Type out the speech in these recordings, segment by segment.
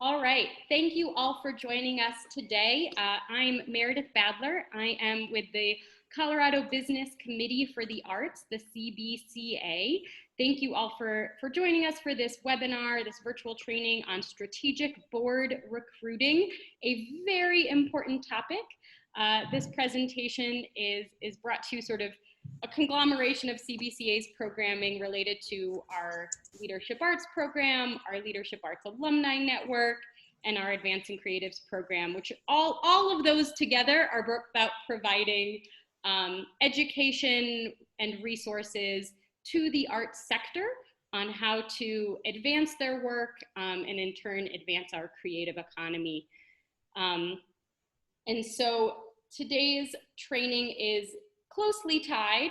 All right, thank you all for joining us today. I'm Meredith Badler. I am with the Colorado Business Committee for the Arts, the CBCA. Thank you all for joining us for this webinar, this virtual training on strategic board recruiting, a very important topic. This presentation is brought to you sort of a conglomeration of CBCA's programming related to our Leadership Arts program, our Leadership Arts Alumni Network, and our Advancing Creatives program, which all of those together are about providing education and resources to the arts sector on how to advance their work and in turn advance our creative economy. And so today's training is closely tied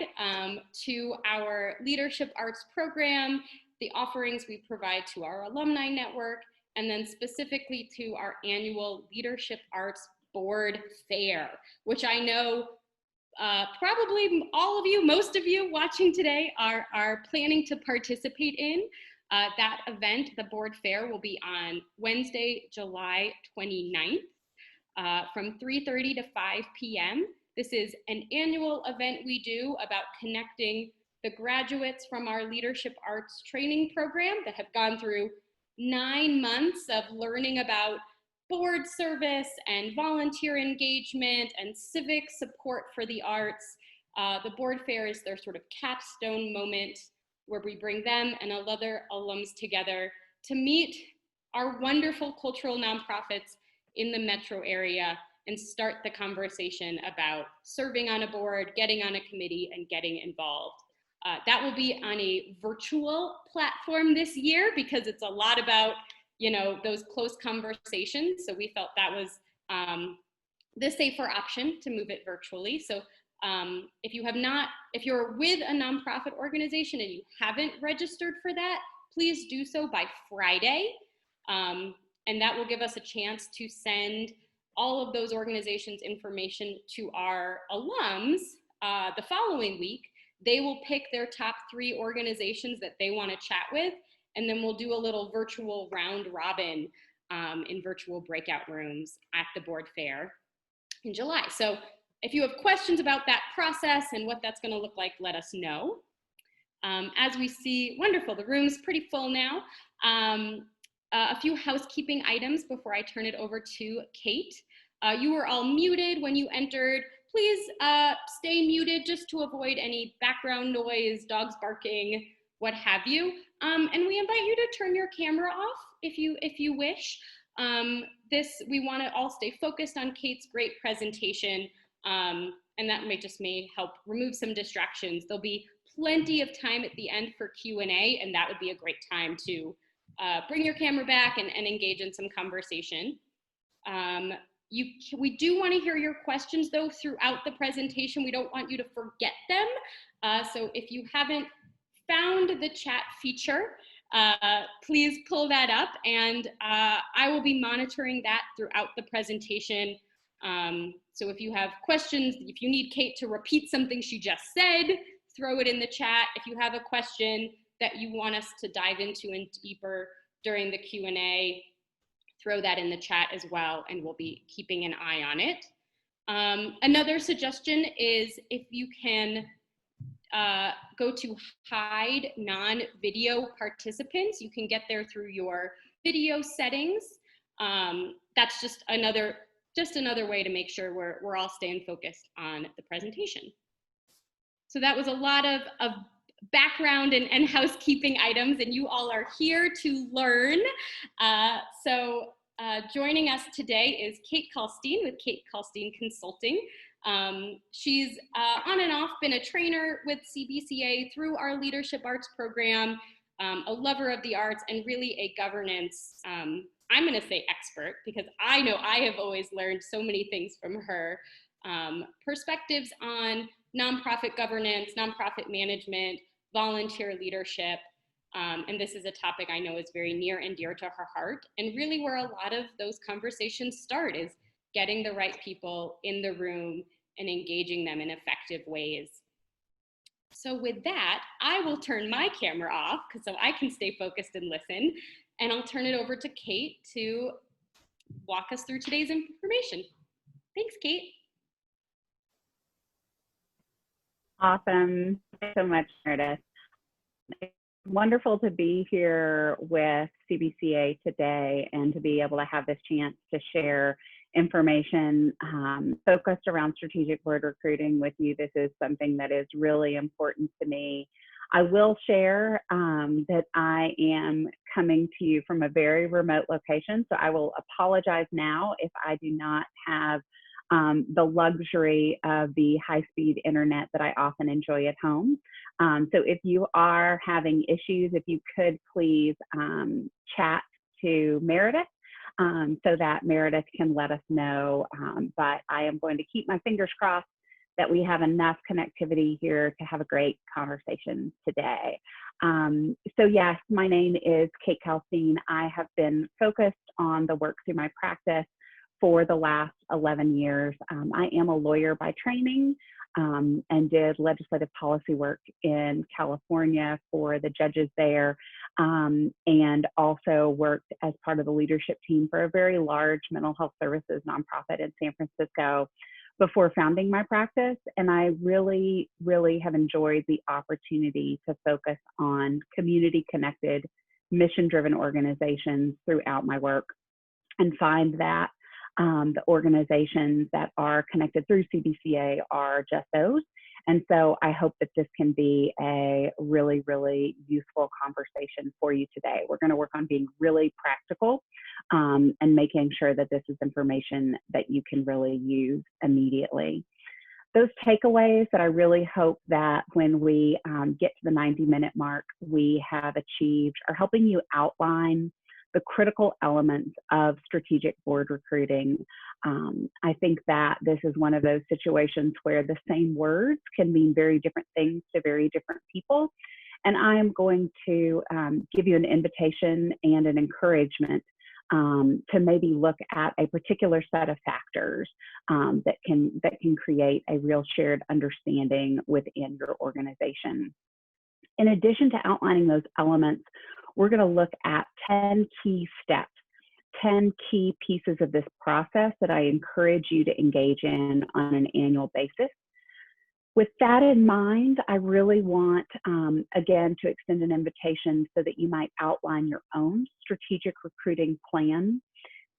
to our Leadership Arts program, the offerings we provide to our alumni network, and then specifically to our annual Leadership Arts Board Fair, which I know probably all of you, most of you watching today are planning to participate in. That event, the Board Fair, will be on Wednesday, July 29th from 3:30 to 5 p.m. This is an annual event we do about connecting the graduates from our Leadership Arts training program that have gone through 9 months of learning about board service and volunteer engagement and civic support for the arts. The Board Fair is their sort of capstone moment where we bring them and other alums together to meet our wonderful cultural nonprofits in the metro area and start the conversation about serving on a board, getting on a committee, and getting involved. That will be on a virtual platform this year because it's a lot about, those close conversations. So we felt that was the safer option to move it virtually. So if you're with a nonprofit organization and you haven't registered for that, please do so by Friday. And that will give us a chance to send all of those organizations' information to our alums the following week. They will pick their top 3 organizations that they want to chat with, and then we'll do a little virtual round robin in virtual breakout rooms at the Board Fair in July. So if you have questions about that process and what that's going to look like, let us know. As we see, wonderful, the room's pretty full now. A few housekeeping items before I turn it over to Kate. You were all muted when you entered. Please stay muted just to avoid any background noise, dogs barking, what have you. And we invite you to turn your camera off if you wish. We want to all stay focused on Kate's great presentation, and that may help remove some distractions. There'll be plenty of time at the end for Q&A, and that would be a great time to bring your camera back and engage in some conversation. We do want to hear your questions though throughout the presentation. We don't want you to forget them. So if you haven't found the chat feature, please pull that up, and I will be monitoring that throughout the presentation. So if you have questions, if you need Kate to repeat something she just said, throw it in the chat. If you have a question that you want us to dive into and deeper during the Q&A, throw that in the chat as well, and we'll be keeping an eye on it. Another suggestion is if you can go to hide non-video participants. You can get there through your video settings. That's just another way to make sure we're all staying focused on the presentation. So that was a lot of background and housekeeping items, and you all are here to learn. Joining us today is Kate Kalstein with Kate Kalstein Consulting. She's on and off been a trainer with CBCA through our Leadership Arts program, a lover of the arts, and really a governance, I'm going to say expert, because I know I have always learned so many things from her. Perspectives on nonprofit governance, nonprofit management, volunteer leadership, and this is a topic I know is very near and dear to her heart, and really where a lot of those conversations start is getting the right people in the room and engaging them in effective ways. So with that, I will turn my camera off so I can stay focused and listen. And I'll turn it over to Kate to walk us through today's information. Thanks, Kate. Awesome. Thanks so much, Meredith. It's wonderful to be here with CBCA today and to be able to have this chance to share information focused around strategic board recruiting with you. This is something that is really important to me. I will share that I am coming to you from a very remote location, so I will apologize now if I do not have the luxury of the high-speed internet that I often enjoy at home. So if you are having issues, if you could please chat to Meredith so that Meredith can let us know. But I am going to keep my fingers crossed that we have enough connectivity here to have a great conversation today. So yes, my name is Kate Kalstein. I have been focused on the work through my practice for the last 11 years. I am a lawyer by training and did legislative policy work in California for the judges there, and also worked as part of the leadership team for a very large mental health services nonprofit in San Francisco before founding my practice. And I really, really have enjoyed the opportunity to focus on community-connected, mission-driven organizations throughout my work, and find that the organizations that are connected through CBCA are just those. And so I hope that this can be a really, really useful conversation for you today. We're going to work on being really practical and making sure that this is information that you can really use immediately. Those takeaways that I really hope that when we get to the 90-minute mark, we have achieved are helping you outline the critical elements of strategic board recruiting. I think that this is one of those situations where the same words can mean very different things to very different people. And I am going to give you an invitation and an encouragement to maybe look at a particular set of factors that can create a real shared understanding within your organization. In addition to outlining those elements, we're going to look at 10 key steps, 10 key pieces of this process that I encourage you to engage in on an annual basis. With that in mind, I really want, again, to extend an invitation so that you might outline your own strategic recruiting plan,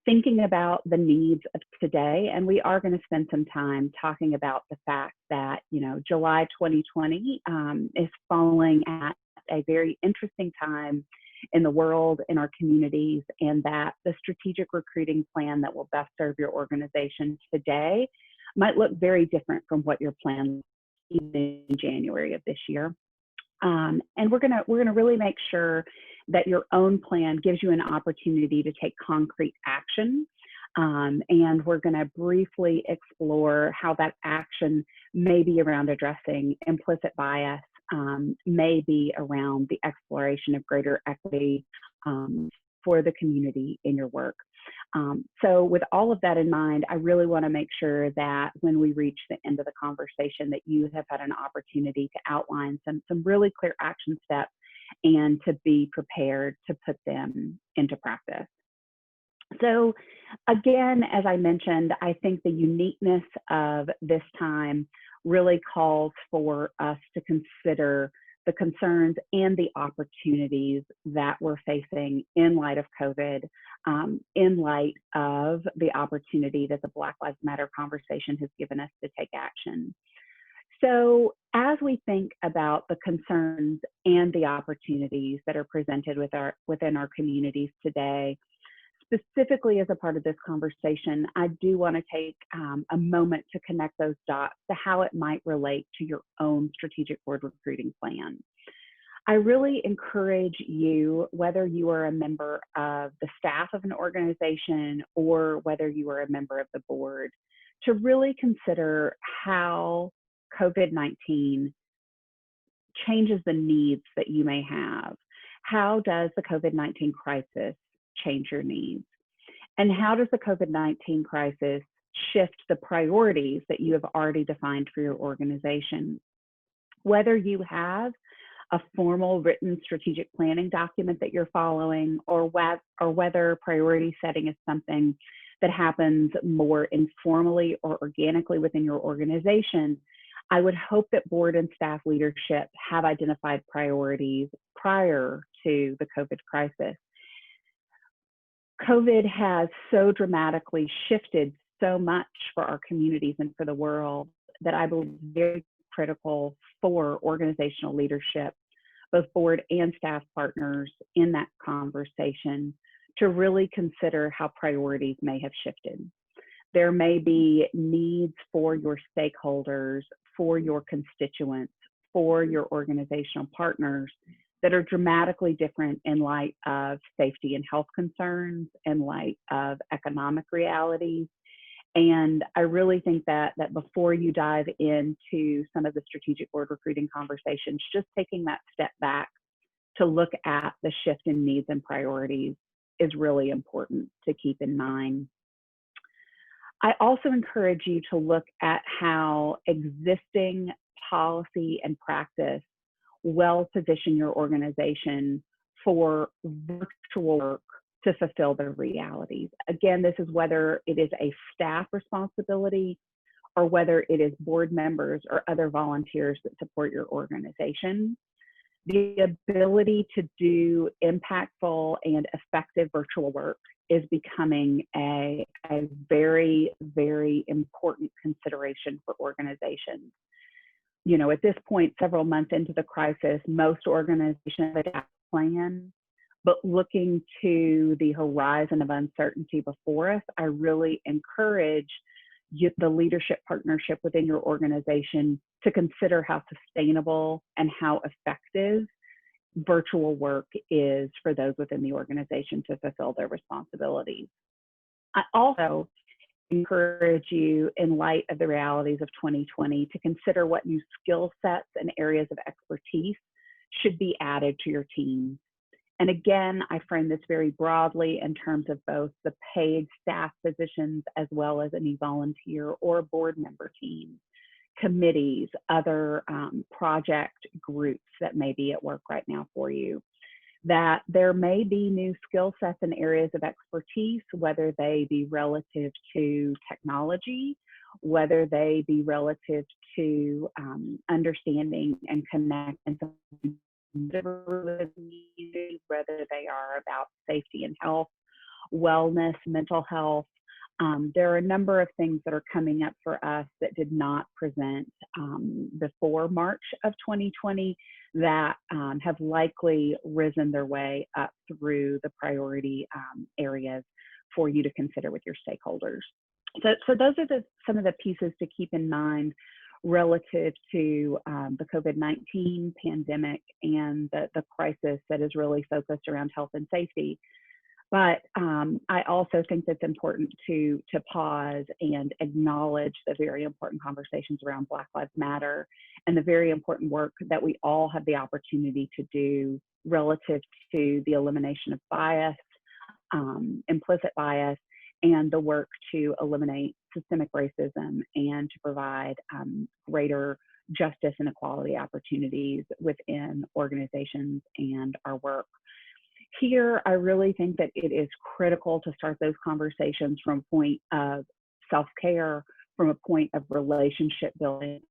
thinking about the needs of today. And we are going to spend some time talking about the fact that, July 2020 is falling at a very interesting time in the world, in our communities, and that the strategic recruiting plan that will best serve your organization today might look very different from what your plan in January of this year. And we're gonna really make sure that your own plan gives you an opportunity to take concrete action. And we're going to briefly explore how that action may be around addressing implicit bias, may be around the exploration of greater equity for the community in your work. So with all of that in mind, I really want to make sure that when we reach the end of the conversation that you have had an opportunity to outline some really clear action steps and to be prepared to put them into practice. So again, as I mentioned, I think the uniqueness of this time really calls for us to consider the concerns and the opportunities that we're facing in light of COVID, in light of the opportunity that the Black Lives Matter conversation has given us to take action. So as we think about the concerns and the opportunities that are presented within our communities today, specifically as a part of this conversation, I do want to take a moment to connect those dots to how it might relate to your own strategic board recruiting plan. I really encourage you, whether you are a member of the staff of an organization or whether you are a member of the board, to really consider how COVID-19 changes the needs that you may have. How does the COVID-19 crisis change your needs? And how does the COVID-19 crisis shift the priorities that you have already defined for your organization? Whether you have a formal written strategic planning document that you're following, or whether priority setting is something that happens more informally or organically within your organization, I would hope that board and staff leadership have identified priorities prior to the COVID crisis. COVID has so dramatically shifted so much for our communities and for the world that I believe is very critical for organizational leadership, both board and staff partners in that conversation, to really consider how priorities may have shifted. There may be needs for your stakeholders, for your constituents, for your organizational partners that are dramatically different in light of safety and health concerns, in light of economic realities. And I really think that before you dive into some of the strategic board recruiting conversations, just taking that step back to look at the shift in needs and priorities is really important to keep in mind. I also encourage you to look at how existing policy and practice well position your organization for virtual work to fulfill their realities. Again, this is whether it is a staff responsibility or whether it is board members or other volunteers that support your organization. The ability to do impactful and effective virtual work is becoming a very, very important consideration for organizations. You know, at this point, several months into the crisis, most organizations have a plan, but looking to the horizon of uncertainty before us, I really encourage the leadership partnership within your organization to consider how sustainable and how effective virtual work is for those within the organization to fulfill their responsibilities. I also encourage you, in light of the realities of 2020, to consider what new skill sets and areas of expertise should be added to your team. And again, I frame this very broadly in terms of both the paid staff positions as well as any volunteer or board member teams, committees, other project groups that may be at work right now for you. That there may be new skill sets and areas of expertise, whether they be relative to technology, whether they be relative to understanding and connecting, whether they are about safety and health, wellness, mental health. There are a number of things that are coming up for us that did not present before March of 2020 that have likely risen their way up through the priority areas for you to consider with your stakeholders. So those are some of the pieces to keep in mind relative to the COVID-19 pandemic and the crisis that is really focused around health and safety. But I also think that's important to pause and acknowledge the very important conversations around Black Lives Matter and the very important work that we all have the opportunity to do relative to the elimination of bias, implicit bias, and the work to eliminate systemic racism and to provide greater justice and equality opportunities within organizations and our work. Here, I really think that it is critical to start those conversations from a point of self-care, from a point of relationship building.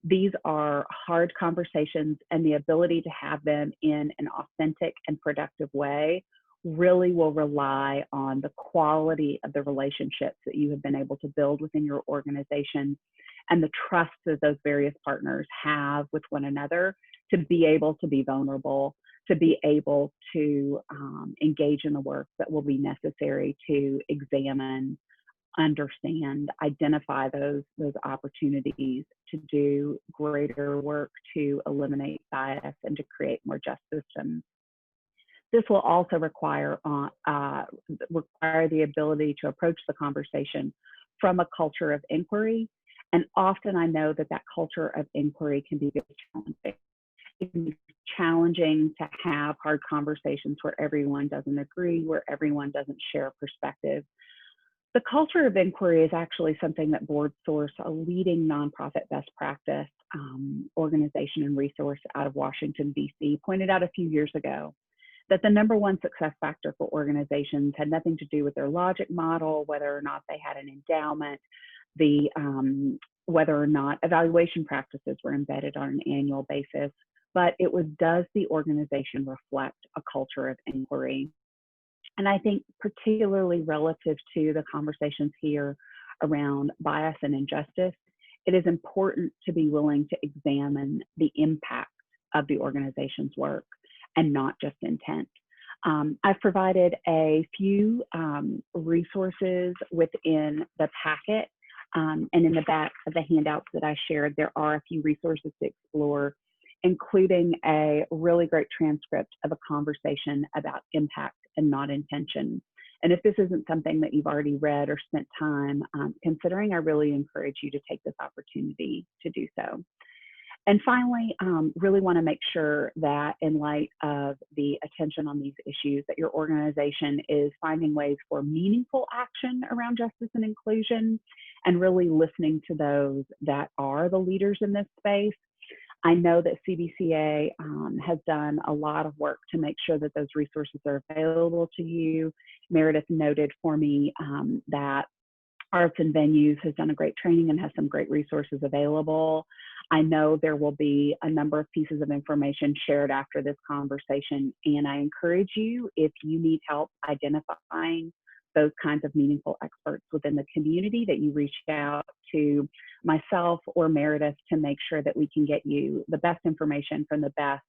These are hard conversations, and the ability to have them in an authentic and productive way really will rely on the quality of the relationships that you have been able to build within your organization and the trust that those various partners have with one another to be able to be vulnerable, to be able to engage in the work that will be necessary to examine, understand, identify those opportunities to do greater work to eliminate bias and to create more just systems. This will also require the ability to approach the conversation from a culture of inquiry. And often I know that culture of inquiry can be very challenging. It can be challenging to have hard conversations where everyone doesn't agree, where everyone doesn't share perspective. The culture of inquiry is actually something that Board Source, a leading nonprofit best practice organization and resource out of Washington, D.C., pointed out a few years ago, that the #1 success factor for organizations had nothing to do with their logic model, whether or not they had an endowment, whether or not evaluation practices were embedded on an annual basis, but it was, does the organization reflect a culture of inquiry? And I think particularly relative to the conversations here around bias and injustice, it is important to be willing to examine the impact of the organization's work and not just intent. I've provided a few resources within the packet, and in the back of the handouts that I shared, there are a few resources to explore, including a really great transcript of a conversation about impact and not intention. And if this isn't something that you've already read or spent time considering, I really encourage you to take this opportunity to do so. And finally, really want to make sure that in light of the attention on these issues, that your organization is finding ways for meaningful action around justice and inclusion, and really listening to those that are the leaders in this space. I know that CBCA has done a lot of work to make sure that those resources are available to you. Meredith noted for me that Arts and Venues has done a great training and has some great resources available. I know there will be a number of pieces of information shared after this conversation, and I encourage you, if you need help identifying those kinds of meaningful experts within the community, that you reach out to myself or Meredith to make sure that we can get you the best information from the best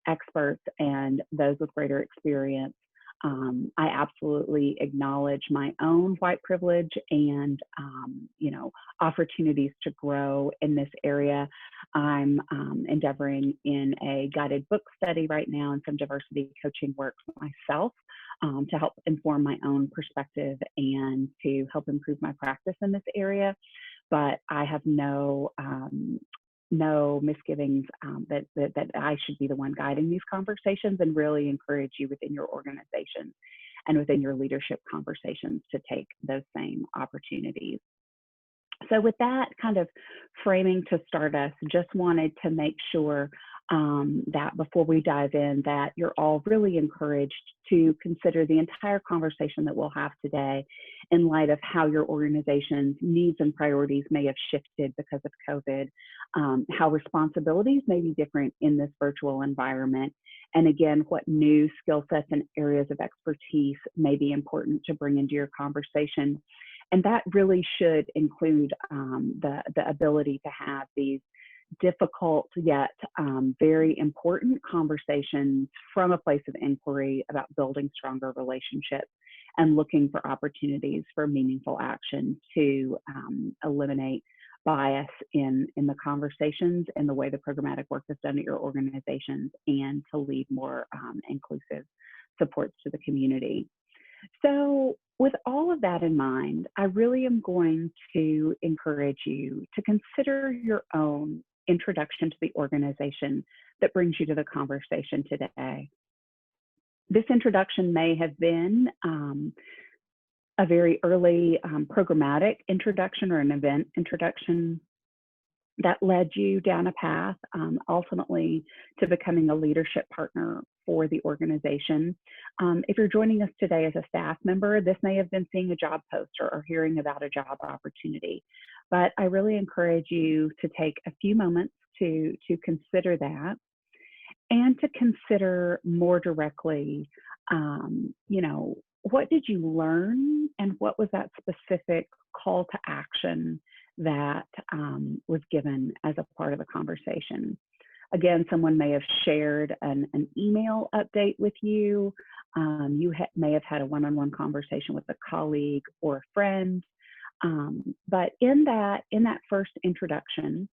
experts and those with greater experience. I absolutely acknowledge my own white privilege and, opportunities to grow in this area. I'm endeavoring in a guided book study right now and some diversity coaching work myself to help inform my own perspective and to help improve my practice in this area. But I have no misgivings that I should be the one guiding these conversations, and really encourage you within your organization and within your leadership conversations to take those same opportunities. So with that kind of framing to start us, just wanted to make sure that before we dive in, that you're all really encouraged to consider the entire conversation that we'll have today in light of how your organization's needs and priorities may have shifted because of COVID, how responsibilities may be different in this virtual environment, and again, what new skill sets and areas of expertise may be important to bring into your conversation. And that really should include the ability to have these difficult yet very important conversations from a place of inquiry about building stronger relationships and looking for opportunities for meaningful action to eliminate bias in the conversations and the way the programmatic work is done at your organizations, and to lead more inclusive supports to the community. So with all of that in mind, I really am going to encourage you to consider your own introduction to the organization that brings you to the conversation today. This introduction may have been a very early programmatic introduction or an event introduction that led you down a path ultimately to becoming a leadership partner for the organization. If you're joining us today as a staff member, this may have been seeing a job post or hearing about a job opportunity. But I really encourage you to take a few moments to consider that, and to consider more directly, what did you learn, and what was that specific call to action that was given as a part of the conversation. Again, someone may have shared an email update with you. You may have had a one-on-one conversation with a colleague or a friend. But in that first introduction,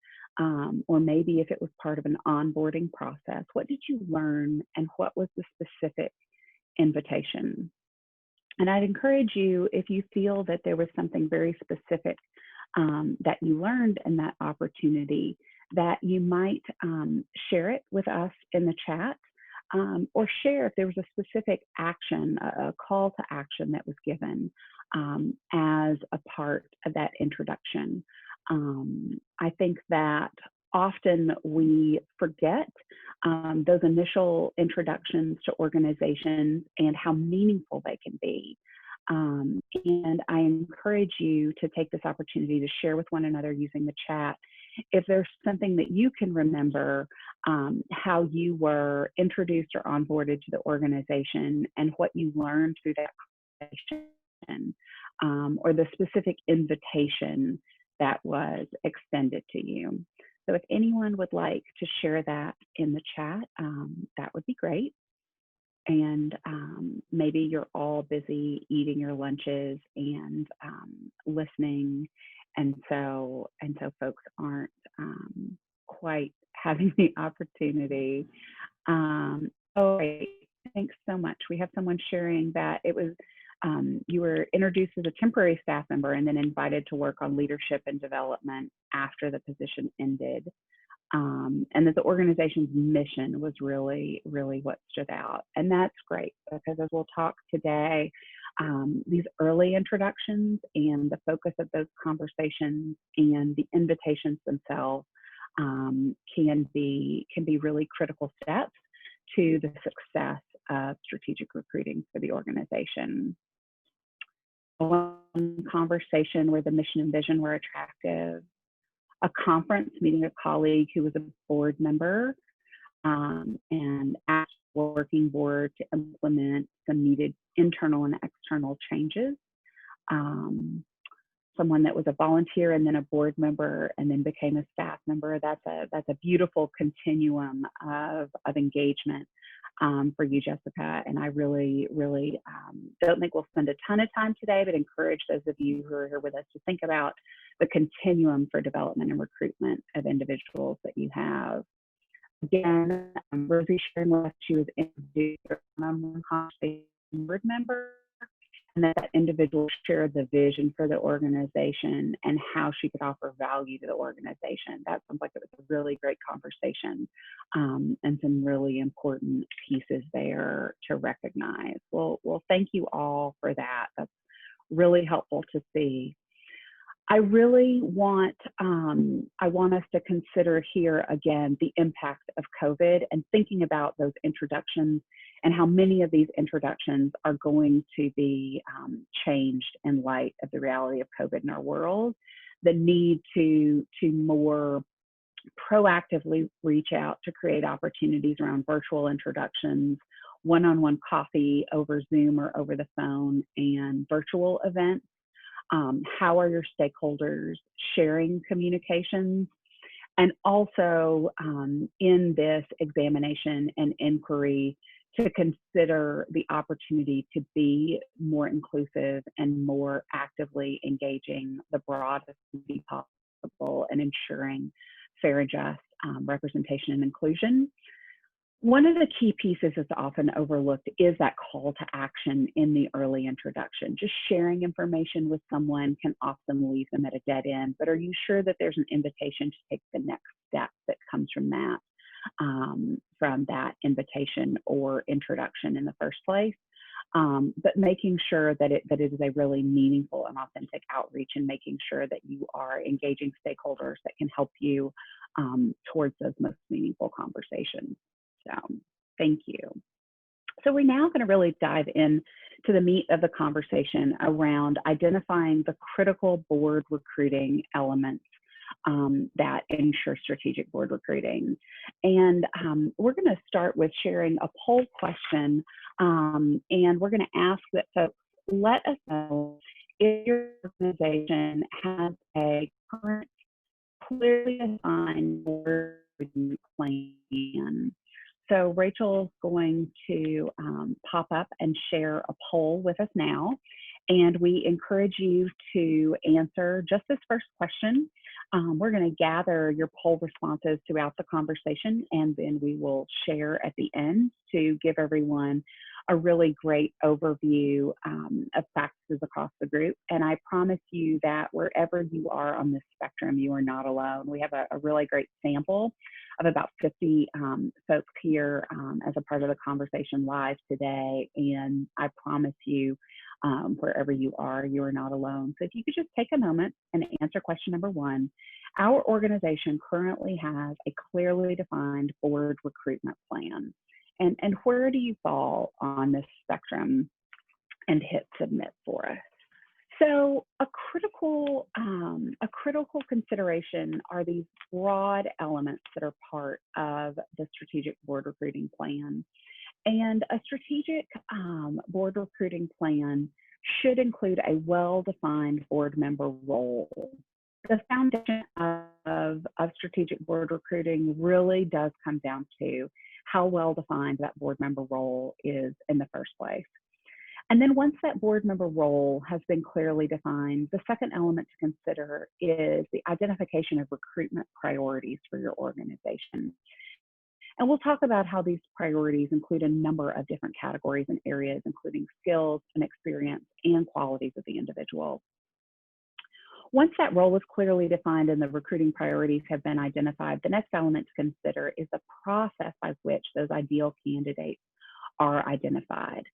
or maybe if it was part of an onboarding process, what did you learn, and what was the specific invitation? And I'd encourage you, if you feel that there was something very specific that you learned in that opportunity, that you might share it with us in the chat. or share if there was a specific action, a call to action that was given as a part of that introduction. I think that often we forget those initial introductions to organizations and how meaningful they can be. And I encourage you to take this opportunity to share with one another using the chat if there's something that you can remember, how you were introduced or onboarded to the organization and what you learned through that conversation, or the specific invitation that was extended to you. So if anyone would like to share that in the chat, that would be great. And maybe you're all busy eating your lunches and listening, and so folks aren't quite having the opportunity. Oh, great. Thanks so much. We have someone sharing that it was you were introduced as a temporary staff member and then invited to work on leadership and development after the position ended. And that the organization's mission was really, really what stood out. And that's great because as we'll talk today, these early introductions and the focus of those conversations and the invitations themselves can be really critical steps to the success of strategic recruiting for the organization. One conversation where the mission and vision were attractive, a conference meeting a colleague who was a board member and asked the working board to implement some needed internal and external changes. Someone that was a volunteer and then a board member and then became a staff member. That's a beautiful continuum of engagement for you, Jessica. And I really, really don't think we'll spend a ton of time today, but encourage those of you who are here with us to think about the continuum for development and recruitment of individuals that you have. Again, Rosie sharing with us, she was introduced as a board member, and that individual shared the vision for the organization and how she could offer value to the organization. That sounds like it was a really great conversation and some really important pieces there to recognize. Well, thank you all for that. That's really helpful to see. I really want us to consider here again the impact of COVID and thinking about those introductions and how many of these introductions are going to be changed in light of the reality of COVID in our world. The need to more proactively reach out to create opportunities around virtual introductions, one-on-one coffee over Zoom or over the phone, and virtual events. How are your stakeholders sharing communications? And also in this examination and inquiry, to consider the opportunity to be more inclusive and more actively engaging the broadest community possible and ensuring fair and just representation and inclusion. One of the key pieces that's often overlooked is that call to action in the early introduction. Just sharing information with someone can often leave them at a dead end, but are you sure that there's an invitation to take the next step that comes from that invitation or introduction in the first place? But making sure that it is a really meaningful and authentic outreach, and making sure that you are engaging stakeholders that can help you towards those most meaningful conversations. So thank you. So we're now going to really dive in to the meat of the conversation around identifying the critical board recruiting elements that ensure strategic board recruiting. And we're going to start with sharing a poll question, and we're going to ask that folks let us know if your organization has a current, clearly defined board recruitment plan. So Rachel's going to pop up and share a poll with us now, and we encourage you to answer just this first question. We're going to gather your poll responses throughout the conversation, and then we will share at the end to give everyone a really great overview of practices across the group. And I promise you that wherever you are on this spectrum, you are not alone. We have a really great sample of about 50 folks here as a part of the conversation live today. And I promise you, wherever you are not alone. So if you could just take a moment and answer question number 1. Our organization currently has a clearly defined board recruitment plan. And where do you fall on this spectrum? And hit submit for us. So a critical consideration are these broad elements that are part of the strategic board recruiting plan. And a strategic board recruiting plan should include a well-defined board member role. The foundation of strategic board recruiting really does come down to how well-defined that board member role is in the first place. And then once that board member role has been clearly defined, the second element to consider is the identification of recruitment priorities for your organization. And we'll talk about how these priorities include a number of different categories and areas, including skills and experience and qualities of the individual. Once that role is clearly defined and the recruiting priorities have been identified, the next element to consider is the process by which those ideal candidates are identified.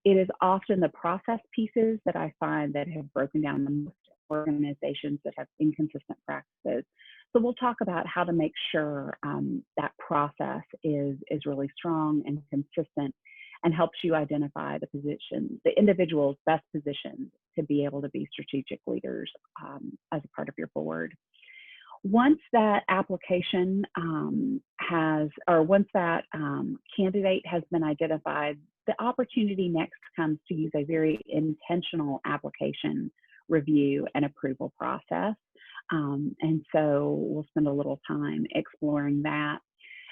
It is often the process pieces that I find that have broken down the most organizations that have inconsistent practices. So we'll talk about how to make sure that process is really strong and consistent and helps you identify the individual's best positions to be able to be strategic leaders as a part of your board. Once that application once that candidate has been identified, the opportunity next comes to use a very intentional application review and approval process. And so we'll spend a little time exploring that.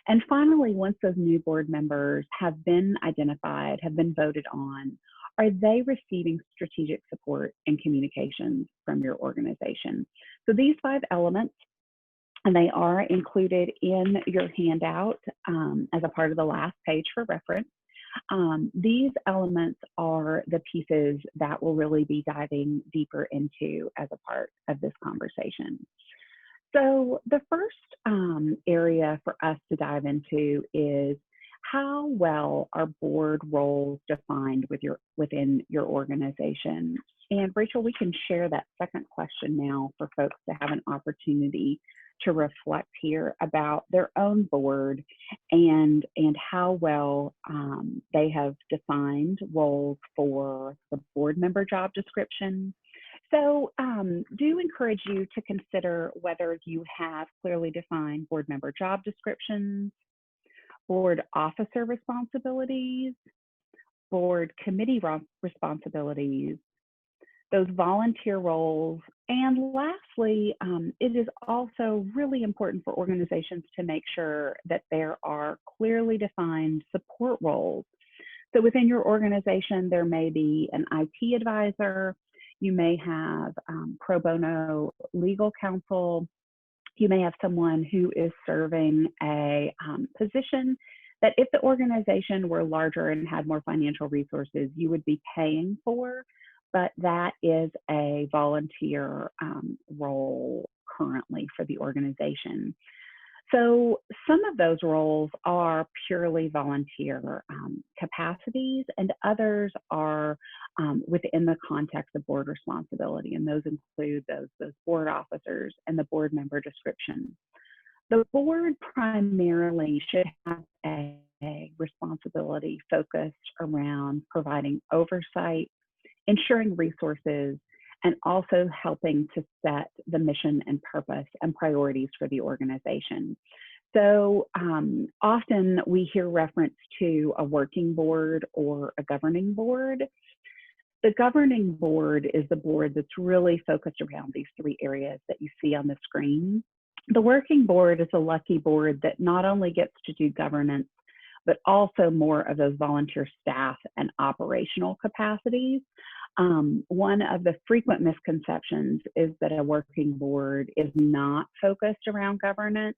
And finally, once those new board members have been identified, have been voted on, are they receiving strategic support and communications from your organization? So these 5 elements, and they are included in your handout as a part of the last page for reference. These elements are the pieces that we'll really be diving deeper into as a part of this conversation. So the first area for us to dive into is how well are board roles defined within your organization? And Rachel, we can share that second question now for folks to have an opportunity to reflect here about their own board and how well they have defined roles for the board member job description. So do encourage you to consider whether you have clearly defined board member job descriptions, board officer responsibilities, board committee responsibilities, those volunteer roles. And lastly, it is also really important for organizations to make sure that there are clearly defined support roles. So within your organization, there may be an IT advisor, you may have pro bono legal counsel, you may have someone who is serving a position that if the organization were larger and had more financial resources, you would be paying for, but that is a volunteer role currently for the organization. So some of those roles are purely volunteer capacities, and others are within the context of board responsibility, and those include those board officers and the board member description. The board primarily should have a responsibility focused around providing oversight, ensuring resources, and also helping to set the mission and purpose and priorities for the organization. So often we hear reference to a working board or a governing board. The governing board is the board that's really focused around these 3 areas that you see on the screen. The working board is a lucky board that not only gets to do governance, but also more of those volunteer staff and operational capacities. One of the frequent misconceptions is that a working board is not focused around governance,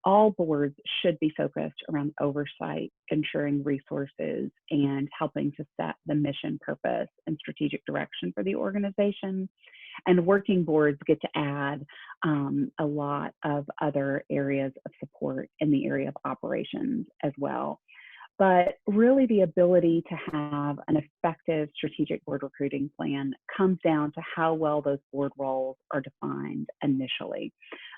All boards should be focused around oversight, ensuring resources, and helping to set the mission, purpose, and strategic direction for the organization. And working boards get to add a lot of other areas of support in the area of operations as well. But really, the ability to have an effective strategic board recruiting plan comes down to how well those board roles are defined initially.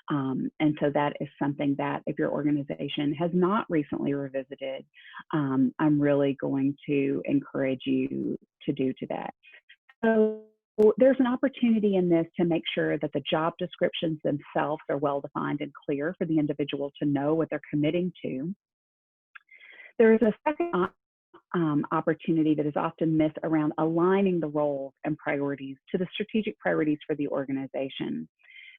And so that is something that if your organization has not recently revisited, I'm really going to encourage you to do today. So there's an opportunity in this to make sure that the job descriptions themselves are well defined and clear for the individual to know what they're committing to. There is a second opportunity that is often missed around aligning the roles and priorities to the strategic priorities for the organization.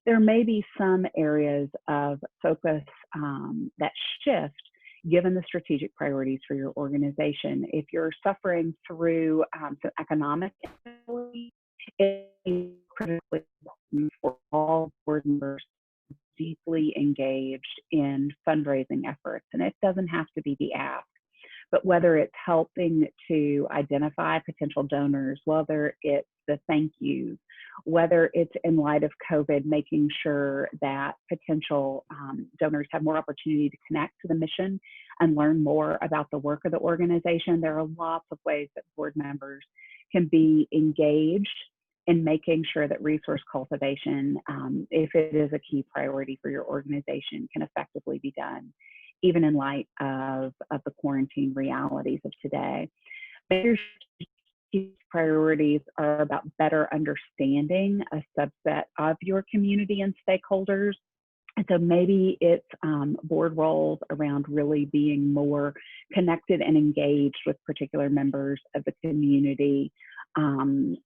There may be some areas of focus that shift given the strategic priorities for your organization. If you're suffering through some economic instability, it is critically important for all board members deeply engaged in fundraising efforts. And it doesn't have to be the ask, but whether it's helping to identify potential donors, whether it's the thank yous, whether it's in light of COVID, making sure that potential donors have more opportunity to connect to the mission and learn more about the work of the organization. There are lots of ways that board members can be engaged in making sure that resource cultivation, if it is a key priority for your organization, can effectively be done, even in light of the quarantine realities of today. Major priorities are about better understanding a subset of your community and stakeholders. And so maybe it's board roles around really being more connected and engaged with particular members of the community,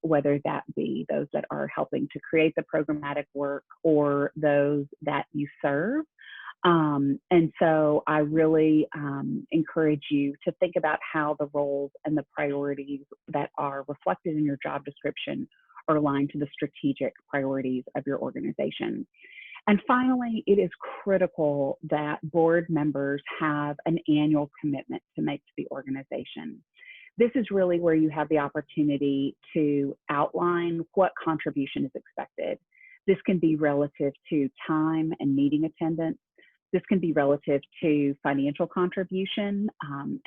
whether that be those that are helping to create the programmatic work or those that you serve. And so I really encourage you to think about how the roles and the priorities that are reflected in your job description are aligned to the strategic priorities of your organization. And finally, it is critical that board members have an annual commitment to make to the organization. This is really where you have the opportunity to outline what contribution is expected. This can be relative to time and meeting attendance. This can be relative to financial contribution.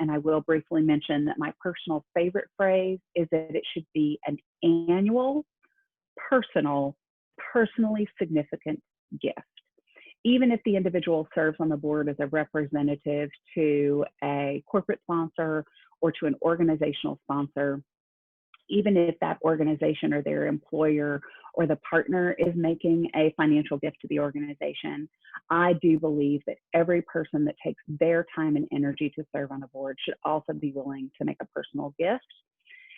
And I will briefly mention that my personal favorite phrase is that it should be an annual, personally significant gift. Even if the individual serves on the board as a representative to a corporate sponsor or to an organizational sponsor, even if that organization or their employer or the partner is making a financial gift to the organization, I do believe that every person that takes their time and energy to serve on a board should also be willing to make a personal gift.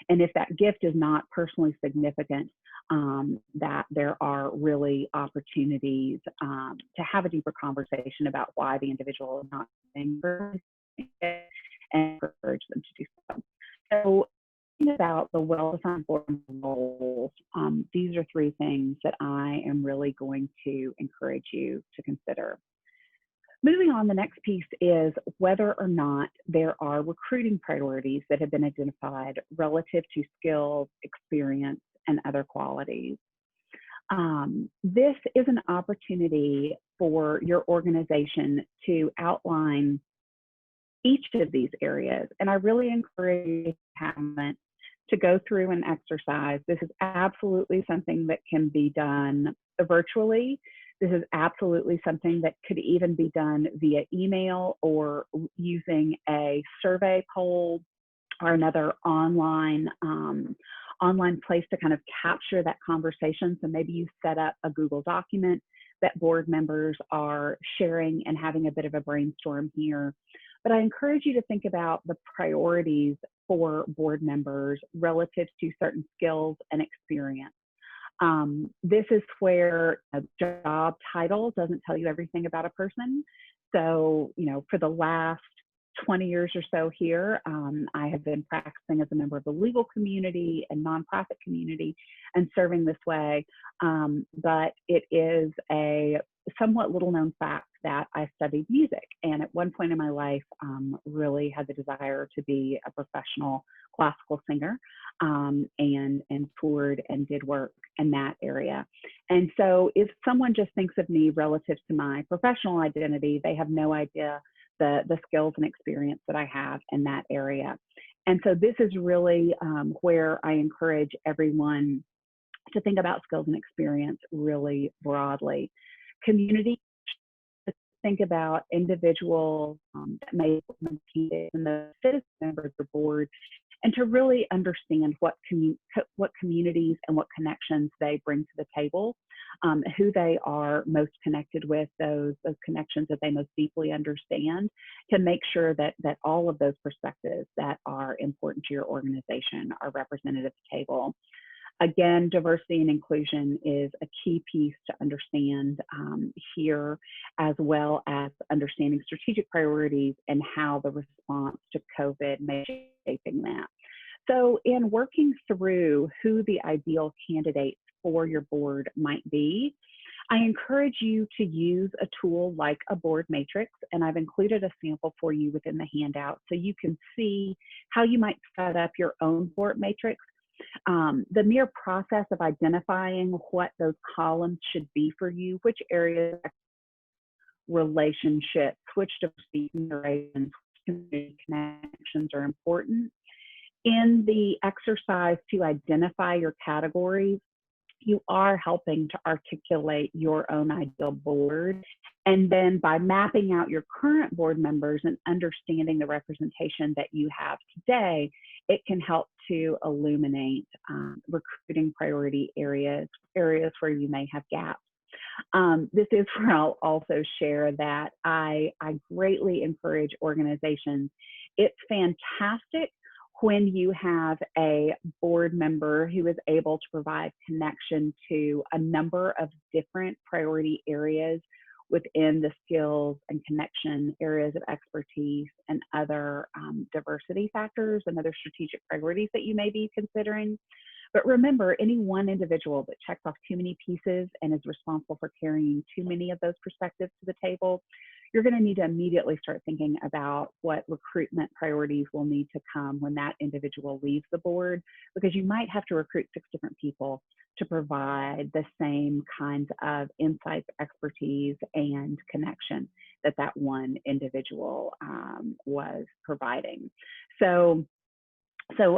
And if that gift is not personally significant, that there are really opportunities to have a deeper conversation about why the individual is not doing it and encourage them to do so. So about the well-defined board roles, these are three things that I am really going to encourage you to consider. Moving on, the next piece is whether or not there are recruiting priorities that have been identified relative to skills, experience, and other qualities. This is an opportunity for your organization to outline each of these areas, and I really encourage you to go through an exercise. This is absolutely something that can be done virtually. This is absolutely something that could even be done via email or using a survey poll or another online place to kind of capture that conversation. So maybe you set up a Google document that board members are sharing and having a bit of a brainstorm here. But I encourage you to think about the priorities for board members relative to certain skills and experience. This is where a job title doesn't tell you everything about a person. So, for the last 20 years or so here. I have been practicing as a member of the legal community and nonprofit community and serving this way. But it is a somewhat little known fact that I studied music, and at one point in my life really had the desire to be a professional classical singer, and toured and did work in that area. And so if someone just thinks of me relative to my professional identity, they have no idea the skills and experience that I have in that area. And so this is really where I encourage everyone to think about skills and experience really broadly. Community, to think about individuals that may be in the citizen members of the board, and to really understand what communities and what connections they bring to the table, who they are most connected with, those connections that they most deeply understand, to make sure that all of those perspectives that are important to your organization are represented at the table. Again, diversity and inclusion is a key piece to understand here, as well as understanding strategic priorities and how the response to COVID may be shaping that. So in working through who the ideal candidates for your board might be, I encourage you to use a tool like a board matrix, and I've included a sample for you within the handout so you can see how you might set up your own board matrix. The mere process of identifying what those columns should be for you, which areas, relationships, which diversity considerations, community connections are important. In the exercise to identify your categories, you are helping to articulate your own ideal board. And then by mapping out your current board members and understanding the representation that you have today, it can help to illuminate recruiting priority areas where you may have gaps. This is where I'll also share that I greatly encourage organizations. It's fantastic when you have a board member who is able to provide connection to a number of different priority areas within the skills and connection areas of expertise and other diversity factors and other strategic priorities that you may be considering. But remember, any one individual that checks off too many pieces and is responsible for carrying too many of those perspectives to the table, you're going to need to immediately start thinking about what recruitment priorities will need to come when that individual leaves the board, because you might have to recruit 6 different people to provide the same kinds of insights, expertise, and connection that that one individual was providing. So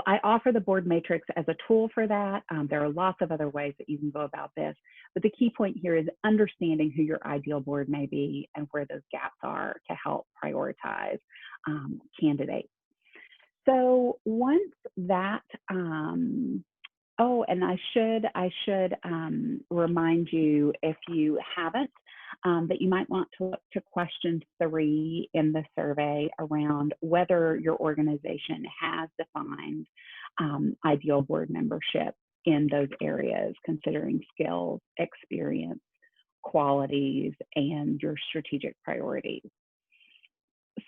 I offer the board matrix as a tool for that. There are lots of other ways that you can go about this, but the key point here is understanding who your ideal board may be and where those gaps are to help prioritize candidates. So once that, oh, and I should remind you, if you haven't, that you might want to look to question 3 in the survey around whether your organization has defined ideal board membership in those areas, considering skills, experience, qualities, and your strategic priorities.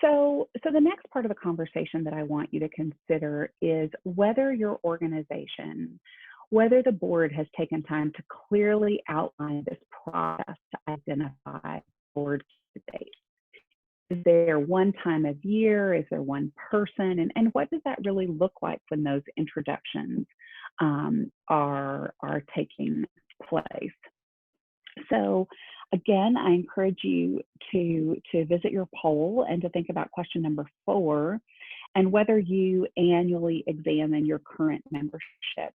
So the next part of the conversation that I want you to consider is whether your organization, whether the board has taken time to clearly outline this process to identify board candidates. Is there one time of year? Is there one person? And what does that really look like when those introductions are taking place? So again, I encourage you to visit your poll and to think about question number 4 and whether you annually examine your current membership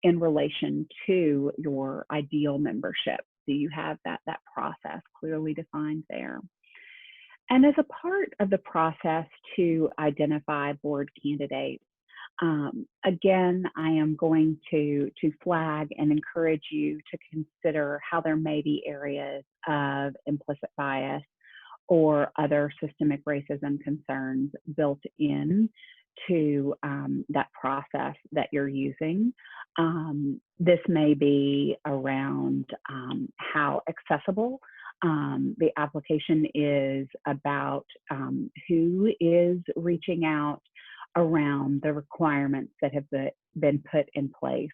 in relation to your ideal membership. Do you have that process clearly defined there? And as a part of the process to identify board candidates, again, I am going to flag and encourage you to consider how there may be areas of implicit bias or other systemic racism concerns built in to that process that you're using. This may be around how accessible The application is about who is reaching out around the requirements that have been put in place,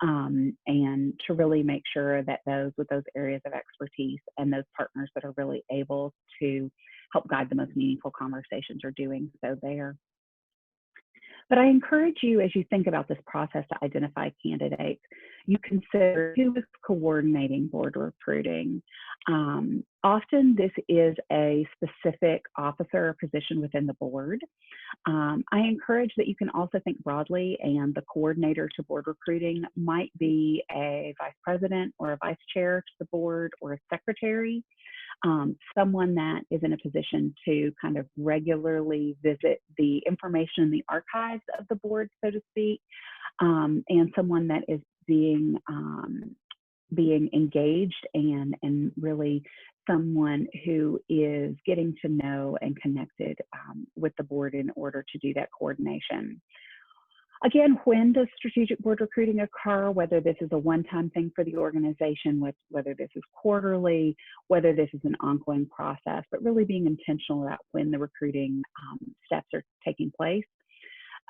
and to really make sure that those with those areas of expertise and those partners that are really able to help guide the most meaningful conversations are doing so there. But I encourage you, as you think about this process to identify candidates, you consider who is coordinating board recruiting. Often this is a specific officer or position within the board. I encourage that you can also think broadly, and the coordinator to board recruiting might be a vice president or a vice chair to the board or a secretary. Someone that is in a position to kind of regularly visit the information in the archives of the board, so to speak, and someone that is being engaged and really someone who is getting to know and connected with the board in order to do that coordination. Again, when does strategic board recruiting occur, whether this is a one-time thing for the organization, whether this is quarterly, whether this is an ongoing process, but really being intentional about when the recruiting steps are taking place.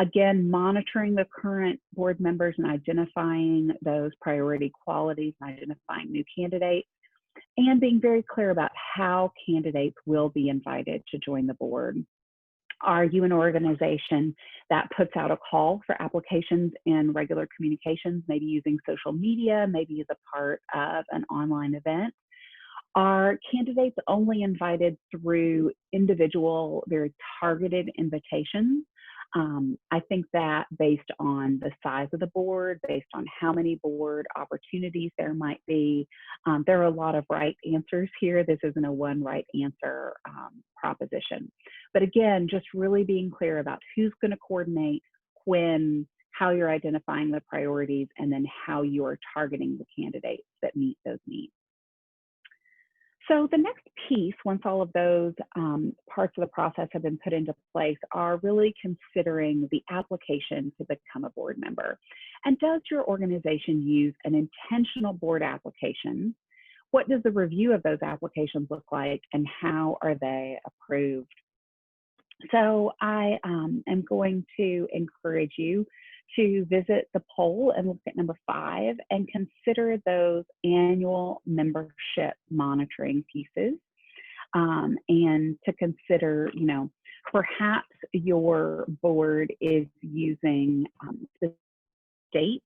Again, monitoring the current board members and identifying those priority qualities and identifying new candidates, and being very clear about how candidates will be invited to join the board. Are you an organization that puts out a call for applications in regular communications, maybe using social media, maybe as a part of an online event? Are candidates only invited through individual, very targeted invitations? I think that based on the size of the board, based on how many board opportunities there might be, there are a lot of right answers here. This isn't a one right answer proposition. But again, just really being clear about who's going to coordinate, when, how you're identifying the priorities, and then how you're targeting the candidates that meet those needs. So the next piece, once all of those parts of the process have been put into place, are really considering the application to become a board member. And does your organization use an intentional board application? What does the review of those applications look like, and how are they approved? So I am going to encourage you to visit the poll and look at number 5 and consider those annual membership monitoring pieces, and to consider, perhaps your board is using the dates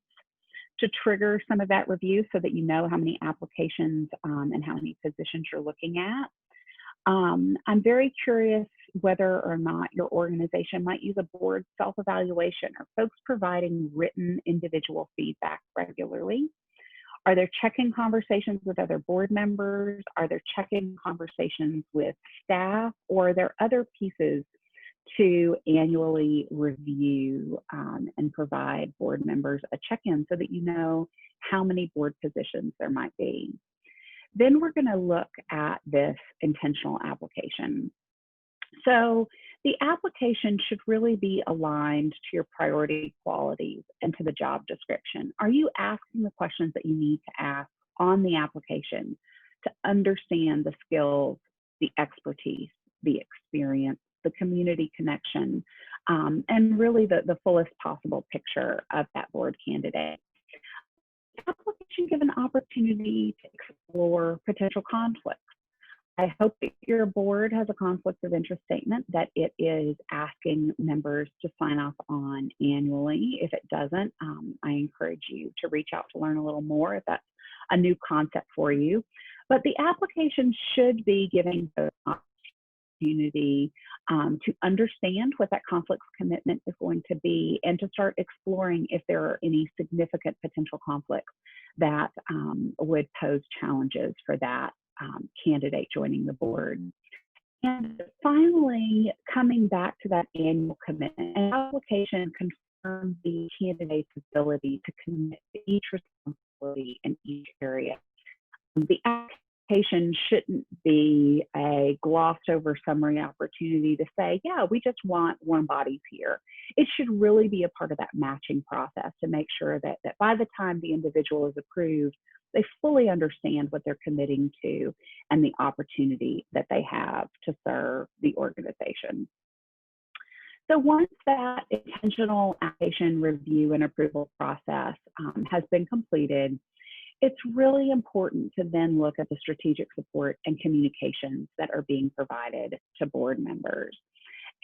to trigger some of that review so that you know how many applications and how many positions you're looking at. I'm very curious whether or not your organization might use a board self-evaluation, or folks providing written individual feedback regularly. Are there check-in conversations with other board members? Are there check-in conversations with staff? Or are there other pieces to annually review and provide board members a check-in so that you know how many board positions there might be? Then we're going to look at this intentional application. So the application should really be aligned to your priority qualities and to the job description. Are you asking the questions that you need to ask on the application to understand the skills, the expertise, the experience, the community connection, and really the fullest possible picture of that board candidate? The application give an opportunity to explore potential conflicts. I hope that your board has a conflict of interest statement that it is asking members to sign off on annually. If it doesn't, I encourage you to reach out to learn a little more if that's a new concept for you. But the application should be giving the opportunity to understand what that conflict's commitment is going to be, and to start exploring if there are any significant potential conflicts that would pose challenges for that candidate joining the board. And finally, coming back to that annual commitment, an application confirms the candidate's ability to commit to each responsibility in each area. The application shouldn't be a glossed over summary opportunity to say, yeah, we just want warm bodies here. It should really be a part of that matching process to make sure that by the time the individual is approved, they fully understand what they're committing to and the opportunity that they have to serve the organization. So once that intentional application review and approval process has been completed, it's really important to then look at the strategic support and communications that are being provided to board members.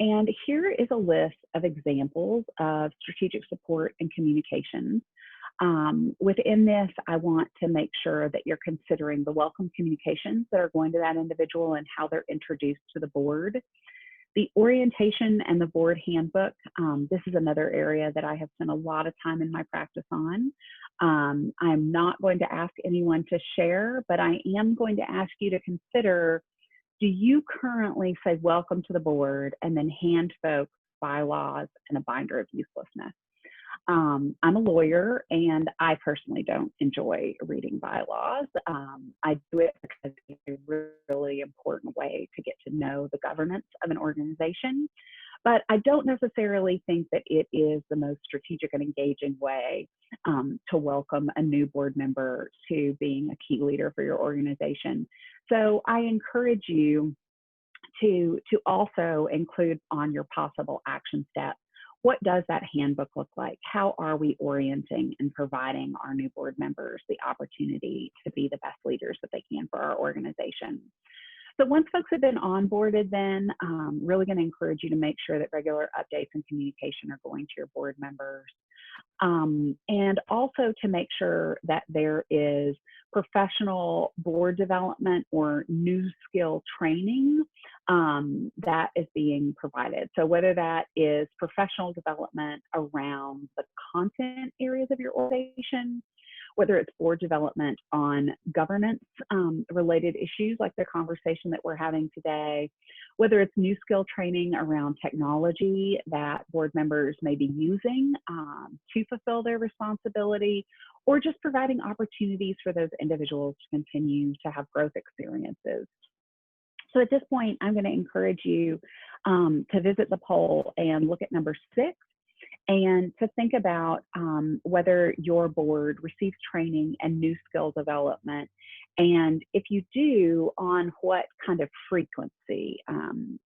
And here is a list of examples of strategic support and communications. Within this, I want to make sure that you're considering the welcome communications that are going to that individual and how they're introduced to the board. The orientation and the board handbook, this is another area that I have spent a lot of time in my practice on. I'm not going to ask anyone to share, but I am going to ask you to consider, do you currently say welcome to the board and then hand folks bylaws and a binder of uselessness? I'm a lawyer and I personally don't enjoy reading bylaws. I do it because it's a really important way to get to know the governance of an organization. But I don't necessarily think that it is the most strategic and engaging way to welcome a new board member to being a key leader for your organization. So I encourage you to also include on your possible action steps, what does that handbook look like? How are we orienting and providing our new board members the opportunity to be the best leaders that they can for our organization? So once folks have been onboarded, then really going to encourage you to make sure that regular updates and communication are going to your board members. And also to make sure that there is professional board development or new skill training that is being provided. So whether that is professional development around the content areas of your organization, whether it's board development on governance related issues like the conversation that we're having today, whether it's new skill training around technology that board members may be using to fulfill their responsibility, or just providing opportunities for those individuals to continue to have growth experiences. So at this point, I'm going to encourage you to visit the poll and look at number 6, and to think about whether your board receives training and new skill development. And if you do, on what kind of frequency?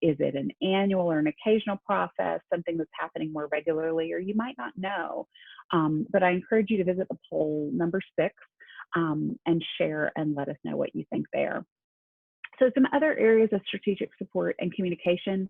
Is it an annual or an occasional process, something that's happening more regularly, or you might not know? But I encourage you to visit the poll number 6 and share and let us know what you think there. So some other areas of strategic support and communication.